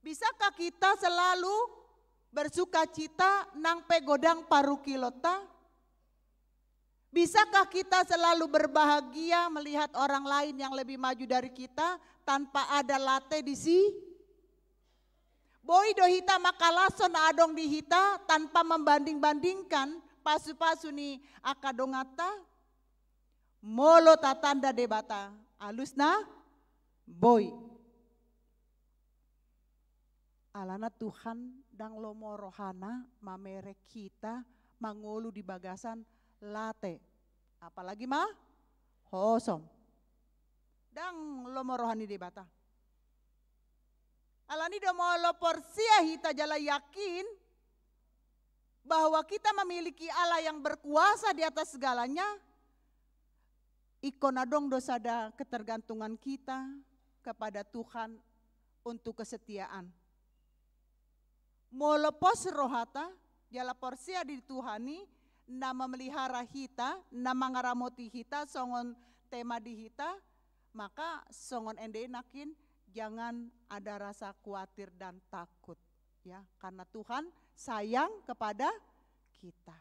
Bisakah kita selalu bersuka cita nang pegodang paru kilota? Bisakah kita selalu berbahagia melihat orang lain yang lebih maju dari kita tanpa ada late di si? Boy dohita makalason adong dihita tanpa membanding-bandingkan pasu-pasu ni akadongata. Molo tatanda debata. Alusna Boy. Alana Tuhan dang lomo rohana mamere kita mangolu di bagasan late. Apalagi mah hosom. Dang lomo rohani di bata. Alani do mau lo porsia hita jala yakin bahwa kita memiliki Allah yang berkuasa di atas segalanya. Ikon adong dosada ketergantungan kita kepada Tuhan untuk kesetiaan. Mau lepas rohata, jala porsia di Tuhani, na memelihara hita, na mangaramoti hita, songon tema di hita, maka songon ende nakin jangan ada rasa khawatir dan takut, ya, karena Tuhan sayang kepada kita.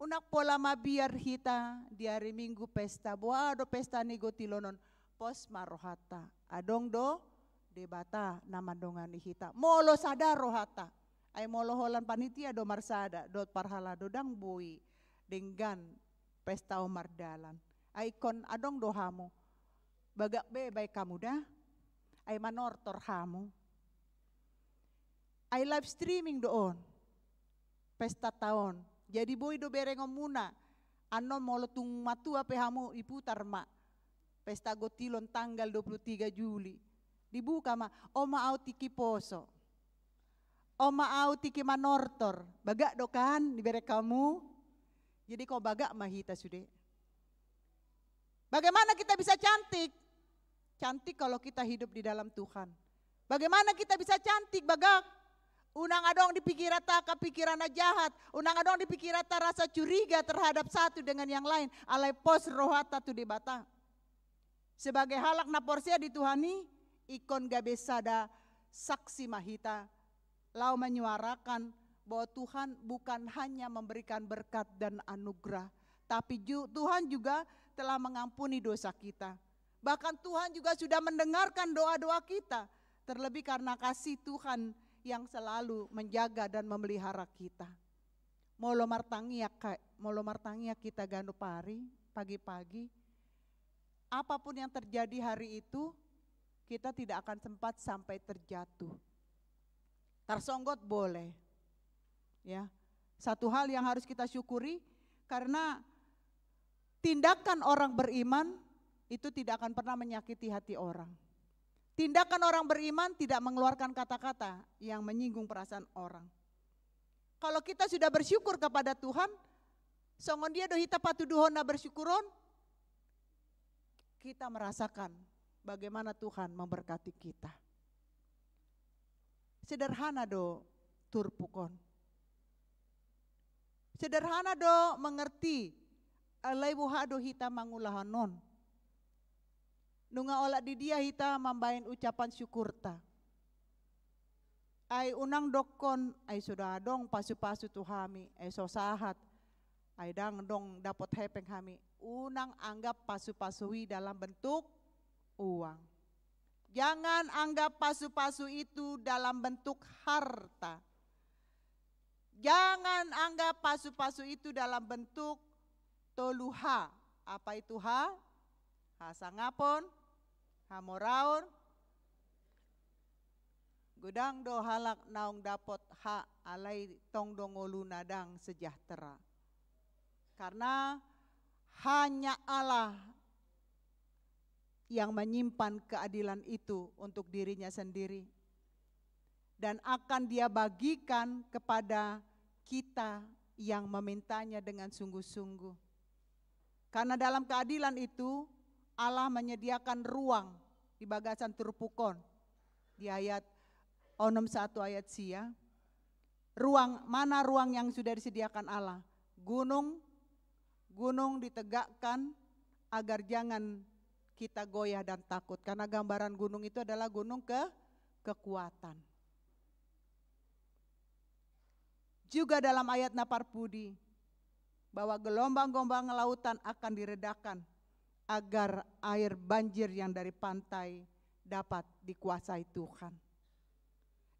Unak pola mabiar hita di hari Minggu pesta, buah do pesta nego tilonon pos marohata, adong do debata nama dongani hita. Molo sadar rohata. Ay molo holan panitia do marsada do parhala do dang bui dengan pesta omar dalan. Ay kon adong do hamu. Bagak be baik kamu dah. Ay manortor hamu. Ay live streaming doon. Pesta tahun. Jadi bui do berengom muna. Anon molo tung matua pe hamu iputar ma. Pesta gotilon tanggal 23 Juli. Dibuka ma, oma au tiki poso. Oma au tiki manortor. Bagak do kan, diberi kamu. Jadi kau bagak mahita sude. Bagaimana kita bisa cantik? Cantik kalau kita hidup di dalam Tuhan. Bagaimana kita bisa cantik bagak? Unang adong dipikirata kepikiran jahat. Unang adong dipikirata rasa curiga terhadap satu dengan yang lain. Alai pos rohata tu debata. Sebagai halak na porsia di Tuhani, ikon gabesada saksi mahita lau menyuarakan bahwa Tuhan bukan hanya memberikan berkat dan anugerah, tapi Tuhan juga telah mengampuni dosa kita. Bahkan Tuhan juga sudah mendengarkan doa-doa kita, terlebih karena kasih Tuhan yang selalu menjaga dan memelihara kita. Molo martangia kita ganu pagi-pagi, apapun yang terjadi hari itu, kita tidak akan sempat sampai terjatuh. Tersonggot boleh. Ya. Satu hal yang harus kita syukuri karena tindakan orang beriman itu tidak akan pernah menyakiti hati orang. Tindakan orang beriman tidak mengeluarkan kata-kata yang menyinggung perasaan orang. Kalau kita sudah bersyukur kepada Tuhan, songon dia do hita patuduhona bersyukuron, kita merasakan bagaimana Tuhan memberkati kita. Sederhana do turpukon. Sederhana do mengerti alai buhado hita mangulahanon. Nunga olah di dia hita mambain ucapan syukur ta. Ay unang dokon ay sudah dong pasu-pasu tuhami ay sosahat. Ay dang dong dapat hepeng kami. Unang anggap pasu-pasui dalam bentuk uang. Jangan anggap pasu-pasu itu dalam bentuk harta. Jangan anggap pasu-pasu itu dalam bentuk toluha. Apa itu ha? Hasangapon, hamoraon. Gudang do halak naung dapot ha alai tong dongolu nadang sejahtera. Karena hanya Allah yang menyimpan keadilan itu untuk dirinya sendiri. Dan akan dia bagikan kepada kita yang memintanya dengan sungguh-sungguh. Karena dalam keadilan itu Allah menyediakan ruang di bagasan turpukon. Di ayat onom 1 ayat sia. Mana ruang yang sudah disediakan Allah? Gunung ditegakkan agar jangan kita goyah dan takut, karena gambaran gunung itu adalah gunung kekuatan. Juga dalam ayat Naparpudi bahwa gelombang-gelombang lautan akan diredakan agar air banjir yang dari pantai dapat dikuasai Tuhan.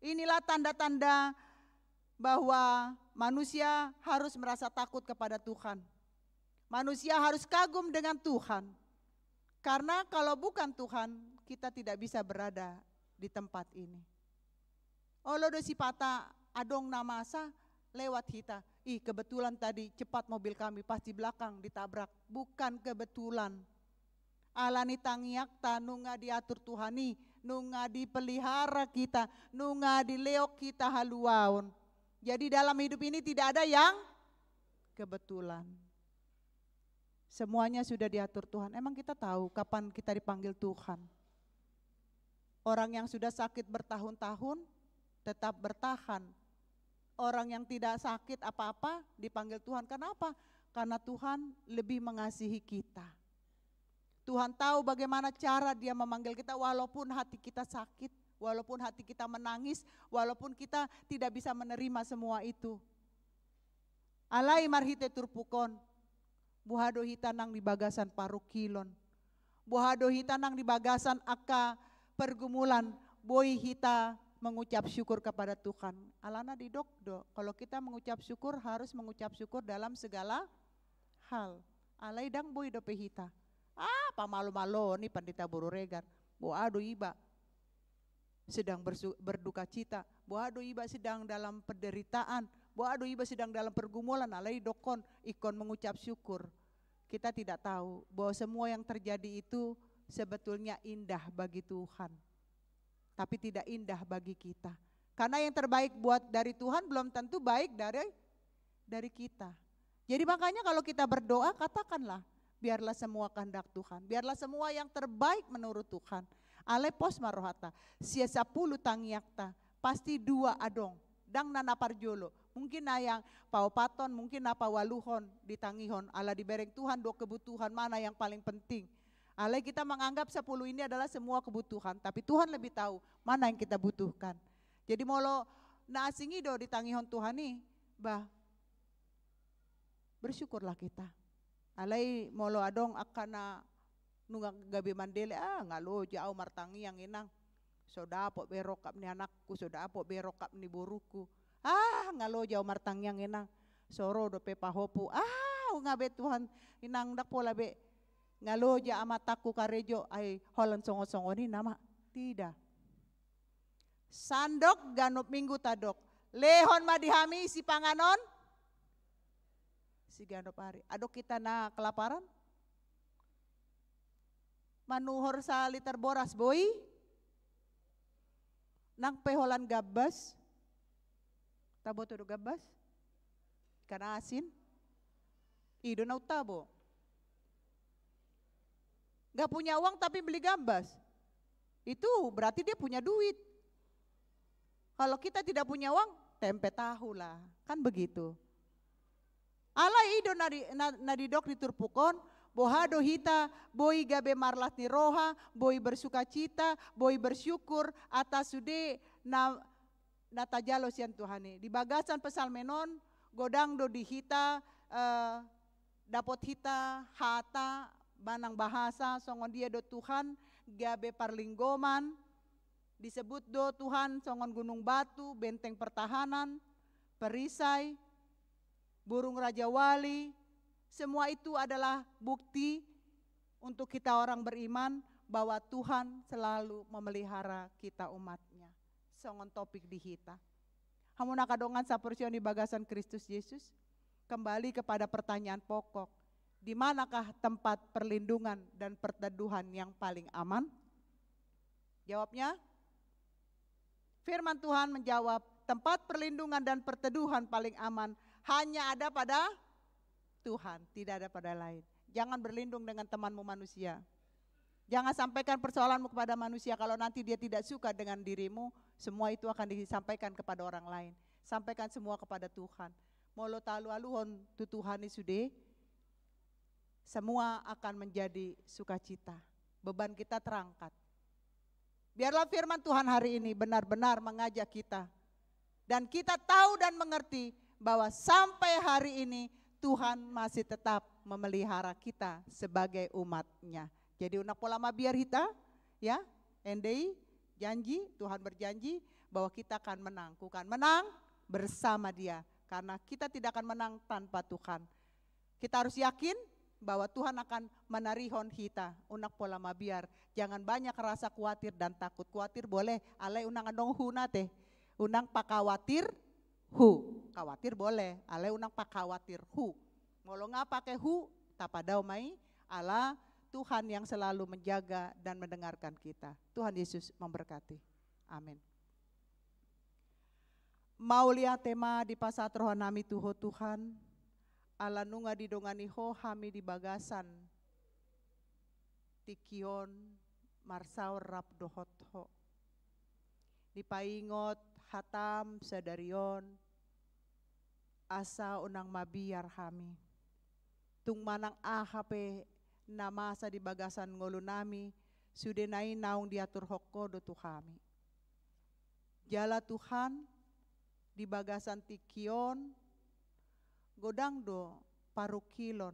Inilah tanda-tanda bahwa manusia harus merasa takut kepada Tuhan. Manusia harus kagum dengan Tuhan. Karena kalau bukan Tuhan, kita tidak bisa berada di tempat ini. Olo do sipata adong namasa lewat hita. Kebetulan tadi cepat mobil kami pas di belakang ditabrak. Bukan kebetulan. Alani tangiak ta nunga diatur Tuhani, nunga dipelihara kita, nunga dileok kita haluaon. Jadi dalam hidup ini tidak ada yang kebetulan. Semuanya sudah diatur Tuhan. Emang kita tahu kapan kita dipanggil Tuhan? Orang yang sudah sakit bertahun-tahun tetap bertahan. Orang yang tidak sakit apa-apa dipanggil Tuhan. Kenapa? Karena Tuhan lebih mengasihi kita. Tuhan tahu bagaimana cara Dia memanggil kita walaupun hati kita sakit, walaupun hati kita menangis, walaupun kita tidak bisa menerima semua itu. Alai marhite turpukon, buhado hitanang di bagasan parukilon, buhado hitanang di bagasan aka pergumulan, boy hita mengucap syukur kepada Tuhan. Alana di dokdo, kalau kita mengucap syukur harus mengucap syukur dalam segala hal. Alai dang boy dope hita. Pamalu-malu nih pandita buru regar. Buado iba sedang berduka cita. Buado iba sedang dalam penderitaan. Buado iba sedang dalam pergumulan. Alai dokon ikon mengucap syukur. Kita tidak tahu bahwa semua yang terjadi itu sebetulnya indah bagi Tuhan. Tapi tidak indah bagi kita. Karena yang terbaik buat dari Tuhan belum tentu baik dari kita. Jadi makanya kalau kita berdoa katakanlah, biarlah semua kehendak Tuhan, biarlah semua yang terbaik menurut Tuhan. Ale pos marohata, sia 10 tangiakta, pasti 2 adong, dang nana parjolo. Mungkin na yang paupaton, mungkin apa waluhon di tangihon, ala dibereng Tuhan 2 kebutuhan mana yang paling penting. Ale kita menganggap 10 ini adalah semua kebutuhan, tapi Tuhan lebih tahu mana yang kita butuhkan. Jadi molo na asingido di tangihon Tuhan nih, bersyukurlah kita. Alai molo adong akana nunga gabi mandele ngalo jauh martangi yang inang sodapo berokap ni anakku sodapo berokap ni buruku ngalo jauh martangi yang inang soro do pe pahopu ngabe Tuhan inang dak pola be ngalo ja amataku karejo ai holan songo-songo ni nama tidak sandok ganop minggu tadok lehon madihami si panganon si ganop hari. Adok kita na kelaparan? Manuhor sa liter boras boy? Nang peholan gabas? Tabo to do gabas? Kana asin? Ido na utabo. Gak punya uang tapi beli gabas. Itu berarti dia punya duit. Kalau kita tidak punya uang, tempe tahu lah. Kan begitu. Alai ido nadidok diturpukon, bohado hita, boy gabe marlat ni roha, boy bersuka cita, boy bersyukur atas sude na tajalo sian Tuhane. Di bagasan pesalmenon, godang do di hita, dapot hita, hata, banang bahasa, songon dia do Tuhan, gabe parlinggoman, disebut do Tuhan, songon gunung batu, benteng pertahanan, perisai, burung Raja Wali, semua itu adalah bukti untuk kita orang beriman bahwa Tuhan selalu memelihara kita umatnya. Songon topik di hita. Hamuna kadongan saporsion di bagasan Kristus Yesus. Kembali kepada pertanyaan pokok. Di manakah tempat perlindungan dan perteduhan yang paling aman? Jawabnya, firman Tuhan menjawab, tempat perlindungan dan perteduhan paling aman hanya ada pada Tuhan, tidak ada pada lain. Jangan berlindung dengan temanmu manusia. Jangan sampaikan persoalanmu kepada manusia, kalau nanti dia tidak suka dengan dirimu, semua itu akan disampaikan kepada orang lain. Sampaikan semua kepada Tuhan. Molo talu aluhon tu Tuhan sude, semua akan menjadi sukacita. Beban kita terangkat. Biarlah firman Tuhan hari ini benar-benar mengajak kita. Dan kita tahu dan mengerti bahwa sampai hari ini Tuhan masih tetap memelihara kita sebagai umatnya. Jadi unak polama biar kita, ya, endei janji, Tuhan berjanji bahwa kita akan menang. Bukan menang bersama Dia, karena kita tidak akan menang tanpa Tuhan. Kita harus yakin bahwa Tuhan akan menarihon kita, unak pola mabiar. Jangan banyak rasa khawatir dan takut. Khawatir boleh, alay unang adong hu nate. Unang pakawatir hu. Khawatir boleh, alay unang pakawatir hu. Molo nga pakai hu, tapadaw may ala Tuhan yang selalu menjaga dan mendengarkan kita. Tuhan Yesus memberkati. Amin. Maulia tema di pasat rohanami tuho Tuhan. Ala nunga didongani ho hami di bagasan. Tikion marsaur rap dohot ho. Dipaingot hatam sadarion. Asa unang mabiar hami. Tung manang ahape namasa di bagasan ngolo nami. Sudenai naung diatur hokko do tuhami. Jala Tuhan di bagasan tikion, godang do parukilon,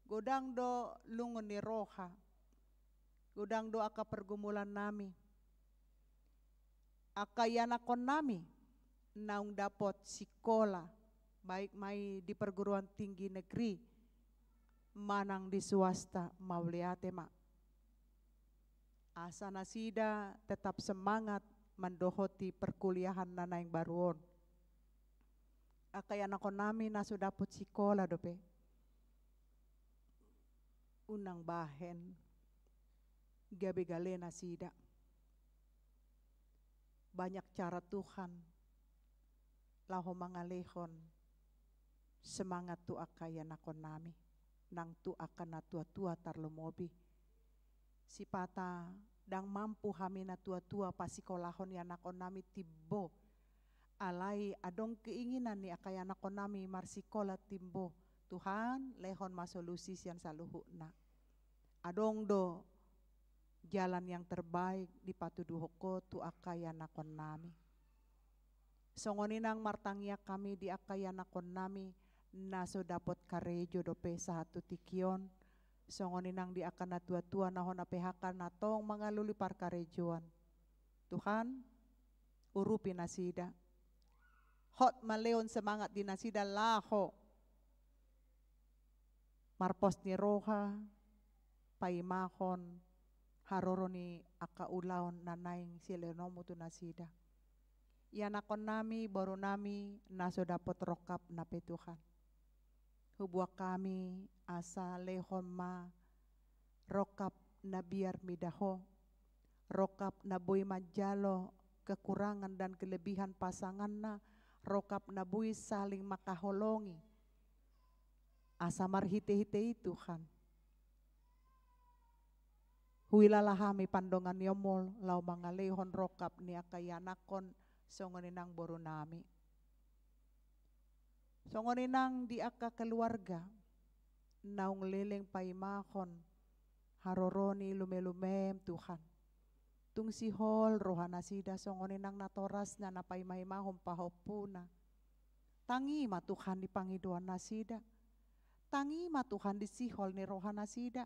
godang do lungon ni roha, godang do aka pergumulan nami, aka yanakon nami, naung dapot sikola, baik mai di perguruan tinggi negeri, manang di swasta mauliate ma. Asa nasida tetap semangat mendohoti perkuliahan nana yang baruon. Akay anak nami na sudah dapot sikola dope. Unang bahen. Gabi galena sida. Banyak cara Tuhan. Laho mangalehon. Semangat tu akay anak nami. Nang tu akan na tua-tua tarlomobi. Si pata dang mampu kami na tua-tua pasikolahon ni anak nami tibo. Alai adong keinginan ni akay anak nami marsikola timbo. Tuhan lehon masolusi sian saluhu na. Adong do jalan yang terbaik di patuduhoko tu akay anak nami. Songoninang martangya kami di akay anak nami naso dapot karejo dope satu tikion. Songoninang di akan na tua-tua nahon apehakan natong mga lulipar karejuan. Tuhan, urupi nasida. Hot maleon semangat di nasida laho. Marpos ni roha, paimahon, haroro ni akaulaon nanaing silenomu tu nasida. Ianakon nami, baru nami, naso dapot rokap na Tuhan. Hubuak kami asa lehon ma rokap na biar midaho, rokap na boy majalo kekurangan dan kelebihan pasangan na, rokap na boy saling makaholongi. Asa marhite-hite Tuhan. Huilalah kami pandongan yomol lau mga lehon rokap ni akayanakon songoninang boru nami. Songoninang di aka keluarga, naung leleng paimahon, haroroni lume-lumem Tuhan. Tung sihol rohana sida songoninang natoras na napaimahimahon pahopuna. Tangi ma Tuhan di pangiduan nasida. Tangi ma Tuhan di sihol ni rohana sida.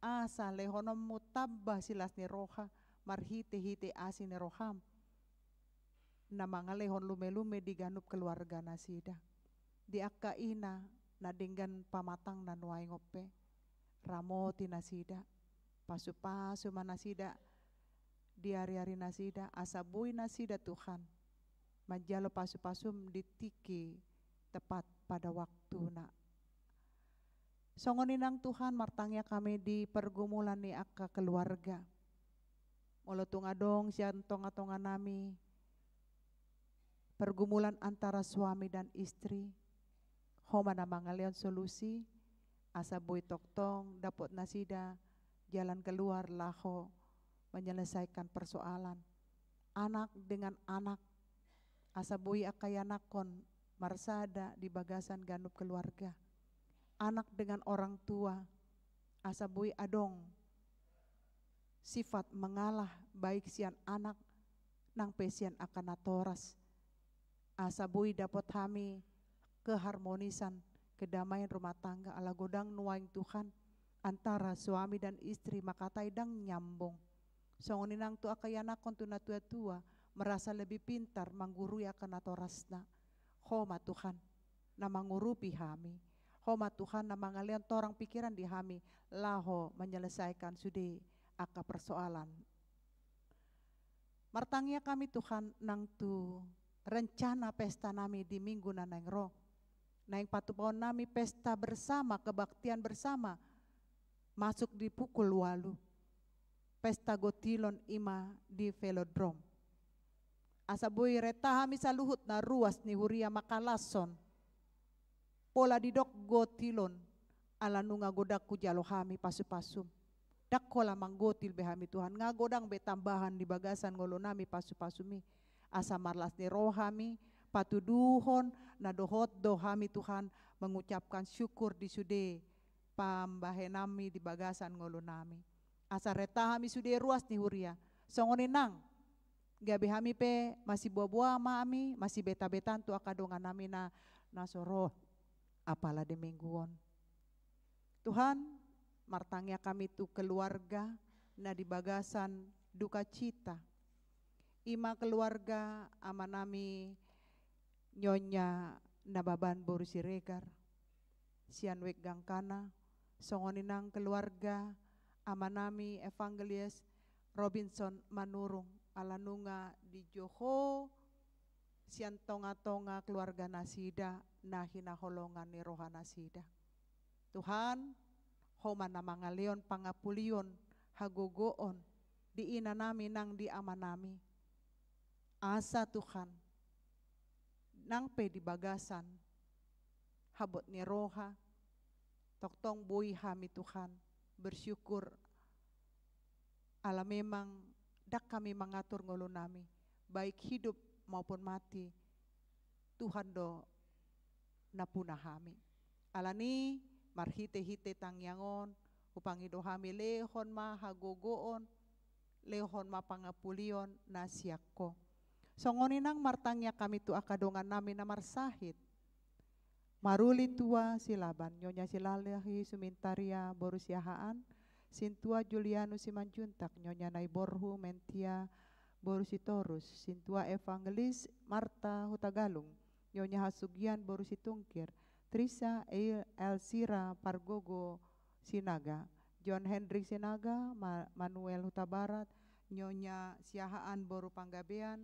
Asa lehonom mutabah silas ni roha, marhite-hite asin ni roham. Na mga lehon lume-lume di ganup keluarga nasida. Di akka ina na dinggan pamatang na nuay ngope. Ramoti nasida. Pasu-pasu manasida. Di hari-hari nasida. Asabuy nasida Tuhan. Majalo pasu-pasum ditiki tepat pada waktu na. Songoninang Tuhan martangnya kami di pergumulan ni akka keluarga. Molo tungadong siyan tonga-tonga nami. Pergumulan antara suami dan istri. Homa na mangalian solusi, asa boy toktong, dapot nasida, jalan keluar laho, menyelesaikan persoalan. Anak dengan anak, asa boy akayanakon, marsada di bagasan ganup keluarga. Anak dengan orang tua, asa boy adong, sifat mengalah baik sian anak, nang pesian akan natoras. Asa boy dapot kami, keharmonisan, kedamaian rumah tangga ala godang nuaing Tuhan antara suami dan istri makatay dang nyambung. Songoninang tu akayanakon tu na tua-tua merasa lebih pintar manggurui akan natorasna. Homa Tuhan na mangurupi kami. Homa Tuhan na mangalian torang pikiran di hami laho menyelesaikan sudi aka persoalan. Martangnya kami Tuhan nang tu rencana pesta nami di minggu na nang roh. Nang patupon nami pesta bersama, kebaktian bersama masuk di pukul 8. Pesta gotilon ima di velodrome. Asaboy reta hami saluhut na ruas ni Huria Makalason. Pola didok gotilon ala nunga godak ku jalo hami pasu-pasum. Dakkola manggotil behami Tuhan ngagodang be tambahan di bagasan ngolo nami pasu-pasumi. Asa marlas ni rohami patuduhon na dohot dohami Tuhan mengucapkan syukur di sude pambahe nami di bagasan ngolo nami. Asa reta hami sude ruas ni Huria. Songoni nang gabe hami pe masih buah-buah mami masih beta-betan tu akadongan nami na nasoro apalah di mingguon. Tuhan martangnya kami tu keluarga na di bagasan duka cita. Ima keluarga ama nami nyonya nababan boru siregar. Sian wek gangkana songoninang keluarga ama nami Evangelis Robinson Manurung alanunga di Johor. Sian tonga-tonga keluarga nasida nahina holongan ni roha nasida. Tuhan, homa na mga leon pangapulion hagogoon di ina nami nang di ama nami. Asa Tuhan, nang pe di bagasan habot ni roha, toktong buhi hami Tuhan bersyukur ala memang dak kami mengatur ngolo nami baik hidup maupun mati Tuhan do napuna hami. Alani marhite-hite tangyangon upangido hami lehon ma hagogoon lehon ma pangapulion na siakko. Songoninang martangnya kami tu akadongan nami na marsahit. Maruli tua silaban nyonya silalahi sumintaria borusiahaan sintua Juliano Simanjuntak nyonya naiborhu mentia Borusitorus, Sintua Evangelis Marta Hutagalung, Nyonya Hasugian Borusitungkir, Trisa Elsira Pargogo Sinaga, John Hendrik Sinaga, Manuel Hutabarat, Nyonya Siahaan Boru Panggabean,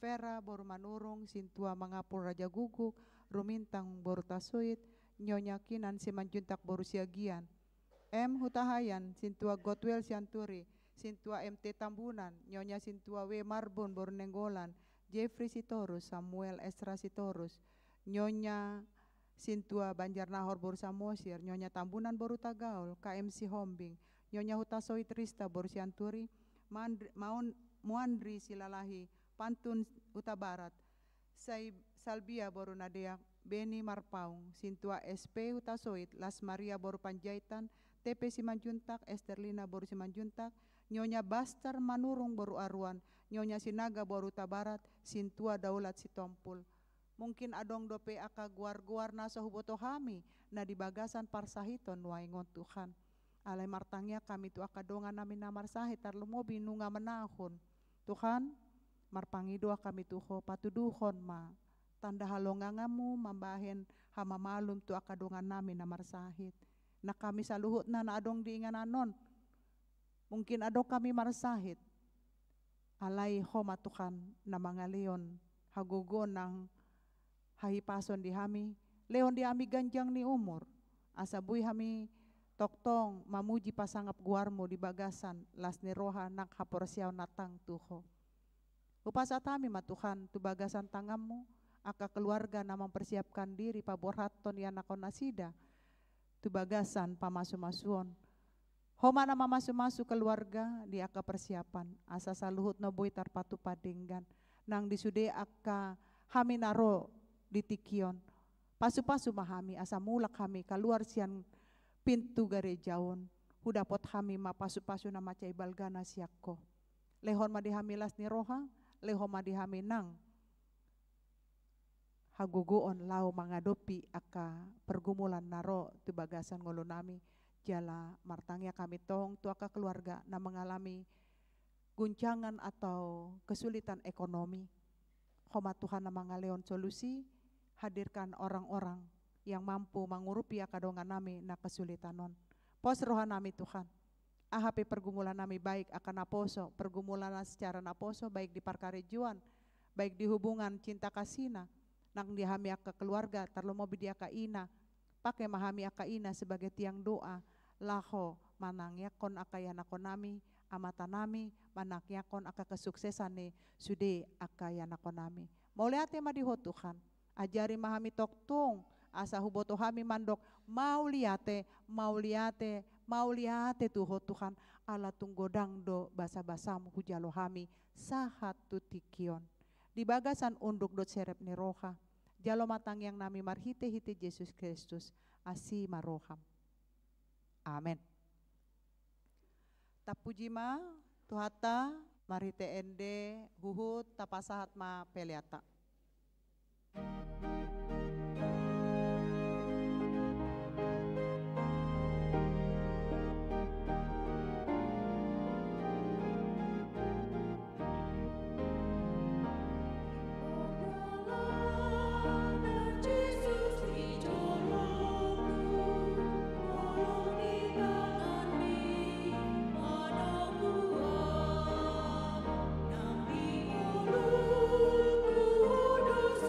Vera Boru Manurung, Sintua Mangapul Raja Guguk, Rumintang Boru Tasuit, Nyonya Kinan Simanjuntak Boru Siagian, M Hutahayan, Sintua Gotwel Sianturi, Sintua MT Tambunan, Nyonya Sintua W Marbon Bornenggolan, Jeffrey Sitorus, Samuel Estra Sitorus, Nyonya Sintua Banjarnahor Boru Samosir, Nyonya Tambunan Boru Tagaul, KMC Hombing, Nyonya Hutasoi Trista Boru Sianturi, Muandri Silalahi, Pantun Utabarat, Salbia Boru Nadeak, Beni Marpaung, Sintua SP Hutasoit, Las Maria Boru Panjaitan, TP Simanjuntak, Esterlina Boru Simanjuntak, Nyonya Bastar Manurung Boru Aruan, Nyonya Sinaga Boru Tabarat, Sintua Daulat Sitompul. Mungkin adong dope aka guar-guar nasa huboto hami, na di bagasan parsahiton waingon Tuhan. Alay martangnya kami tu akadongan namin na marsahit, tarlumo binunga menahon. Tuhan, marpangidoa kami tuho patuduhon ma. Tanda halongangamu mambahen hamamalum tu akadongan namin na marsahit. Na kami saluhut na adong diingananon. Mungkin ado kami marsahit. Alay homa Tuhan na mga leon hagugo ng hahipason di hami. Leon di hami ganjang ni umur. Asabuy hami toktong mamuji pasangap guarmo di bagasan las ni roha nak haporsiaw natang tuho. Upasat hami matuhan tu bagasan tangamu aka keluarga na mempersiapkan diri paborhaton ya nakon nasida. Tu bagasan pamasu-masuon. Homa na mamasu-masu keluarga di aka persiapan asa saluhut no boy tarpatu padenggan nang disude aka hami naro di tikion pasu-pasu mahami asa mulak hami keluar sian pintu garejaon hudapot hami ma pasu-pasu na macai balgana siakko lehon ma dihamilas ni roha lehon ma dihami nang hagugoon lau mangadopi aka pergumulan naro tu bagasan ngolo nami jala martangnya kami tong tuaka keluarga na mengalami guncangan atau kesulitan ekonomi. Homa Tuhan na mangaleon solusi, hadirkan orang-orang yang mampu mengurupi akadongan nami na kesulitanon. Pos rohan nami Tuhan. Ahapi pergumulan nami baik akan naposo, pergumulan secara naposo baik di parkarejuan, baik di hubungan cinta kasina, nang dihami aka keluarga, terlomo bidia ka ina, pakai mahami aka ina sebagai tiang doa, laho manangyakon aka yanakon nami, amata nami, manakyakon aka kesuksesan ni sude aka yanakon nami. Mauliate madiho Tuhan, ajari mahami toktung, asa huboto hami mandok, mauliate tuho Tuhan, ala tunggodang do basa-basamu hujalo hami, sahat tutikion. Di bagasan unduk dot serep ni roha, jalo matang yang nami marhite-hite Yesus Kristus, asi maroham. Amen. Tapujima, tuhata, marhite ende, huhut, tapasahat ma peliata. Kudus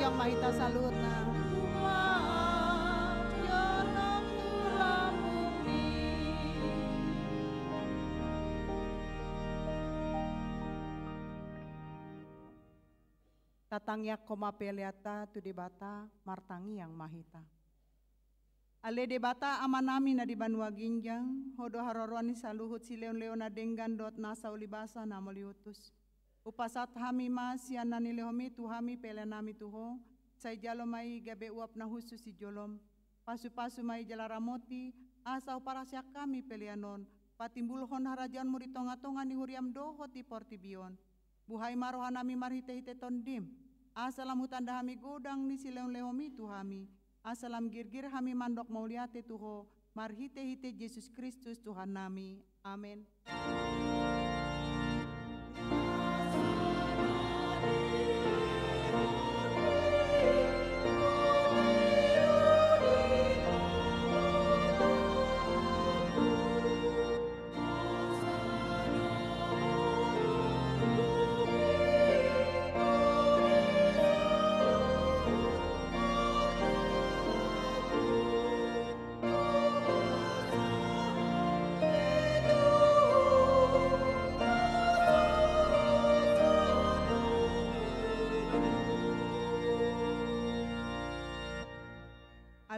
yang mahita salutna. Tatangya koma peliata tu debata martangi yang mahita. Ale debata amanami na di Banua Ginjang, hodo haroroni saluhut si leon na denggan dot nasa ulibasa na moliutus. Upasat hami mas yan nani lehomi tu hami pelenami tuho, say jalo mai gabe uap na husus si jolom. Pasu-pasu mai jalaramoti, asau parasyak kami pelianon, patimbulhon harajan muri tonga-tonga ni huriam doho ti portibion. Buhay marohanami marhite-hite tondim, asalam hutan dahami godang ni si leon lehomi tu hami, asalam girgir hami mandok mauliate tuho, marhite-hite Yesus Kristus Tuhan nami. Amin.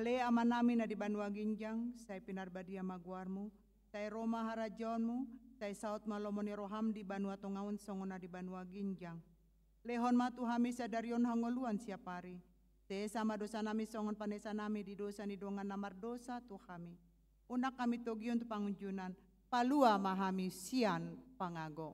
Ale amanami na di Banua Ginjang, say pinarbadia magwarmu, say Roma harajonmu, say saut malomoni roham di Banua Tongaon songona di Banua Ginjang. Lehon matu hami sadarion hangoluan siapari. Te sama dosa nami songon panesa nami di dosa ni dongan namar dosa tu kami. Unak kami togion tu pangunjunan, palua mahami sian pangago.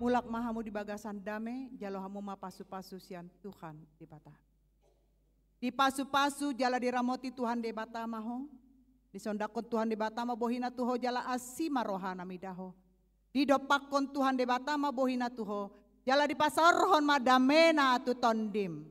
Mulak mahamu di bagasan dame, jalo hamu ma pasu-pasu sian Tuhan di bata. Di pasu-pasu jala diramoti Tuhan di bata maho, di sondakon Tuhan di bata ma bohina tuho jala asima rohana midaho. Di dopakon Tuhan di bata ma bohina tuho, jala di pasar rohon madamena tu tondim.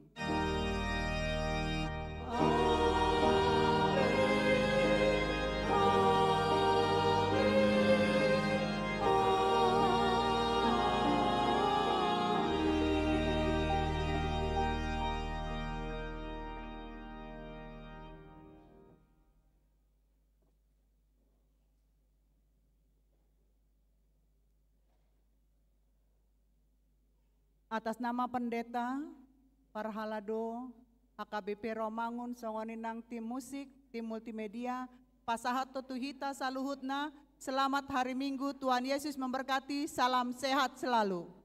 Atas nama pendeta, Parhalado, HKBP Romangun, songoninang tim musik, tim multimedia, pasahat totuhita saluhutna, selamat hari Minggu, Tuhan Yesus memberkati, salam sehat selalu.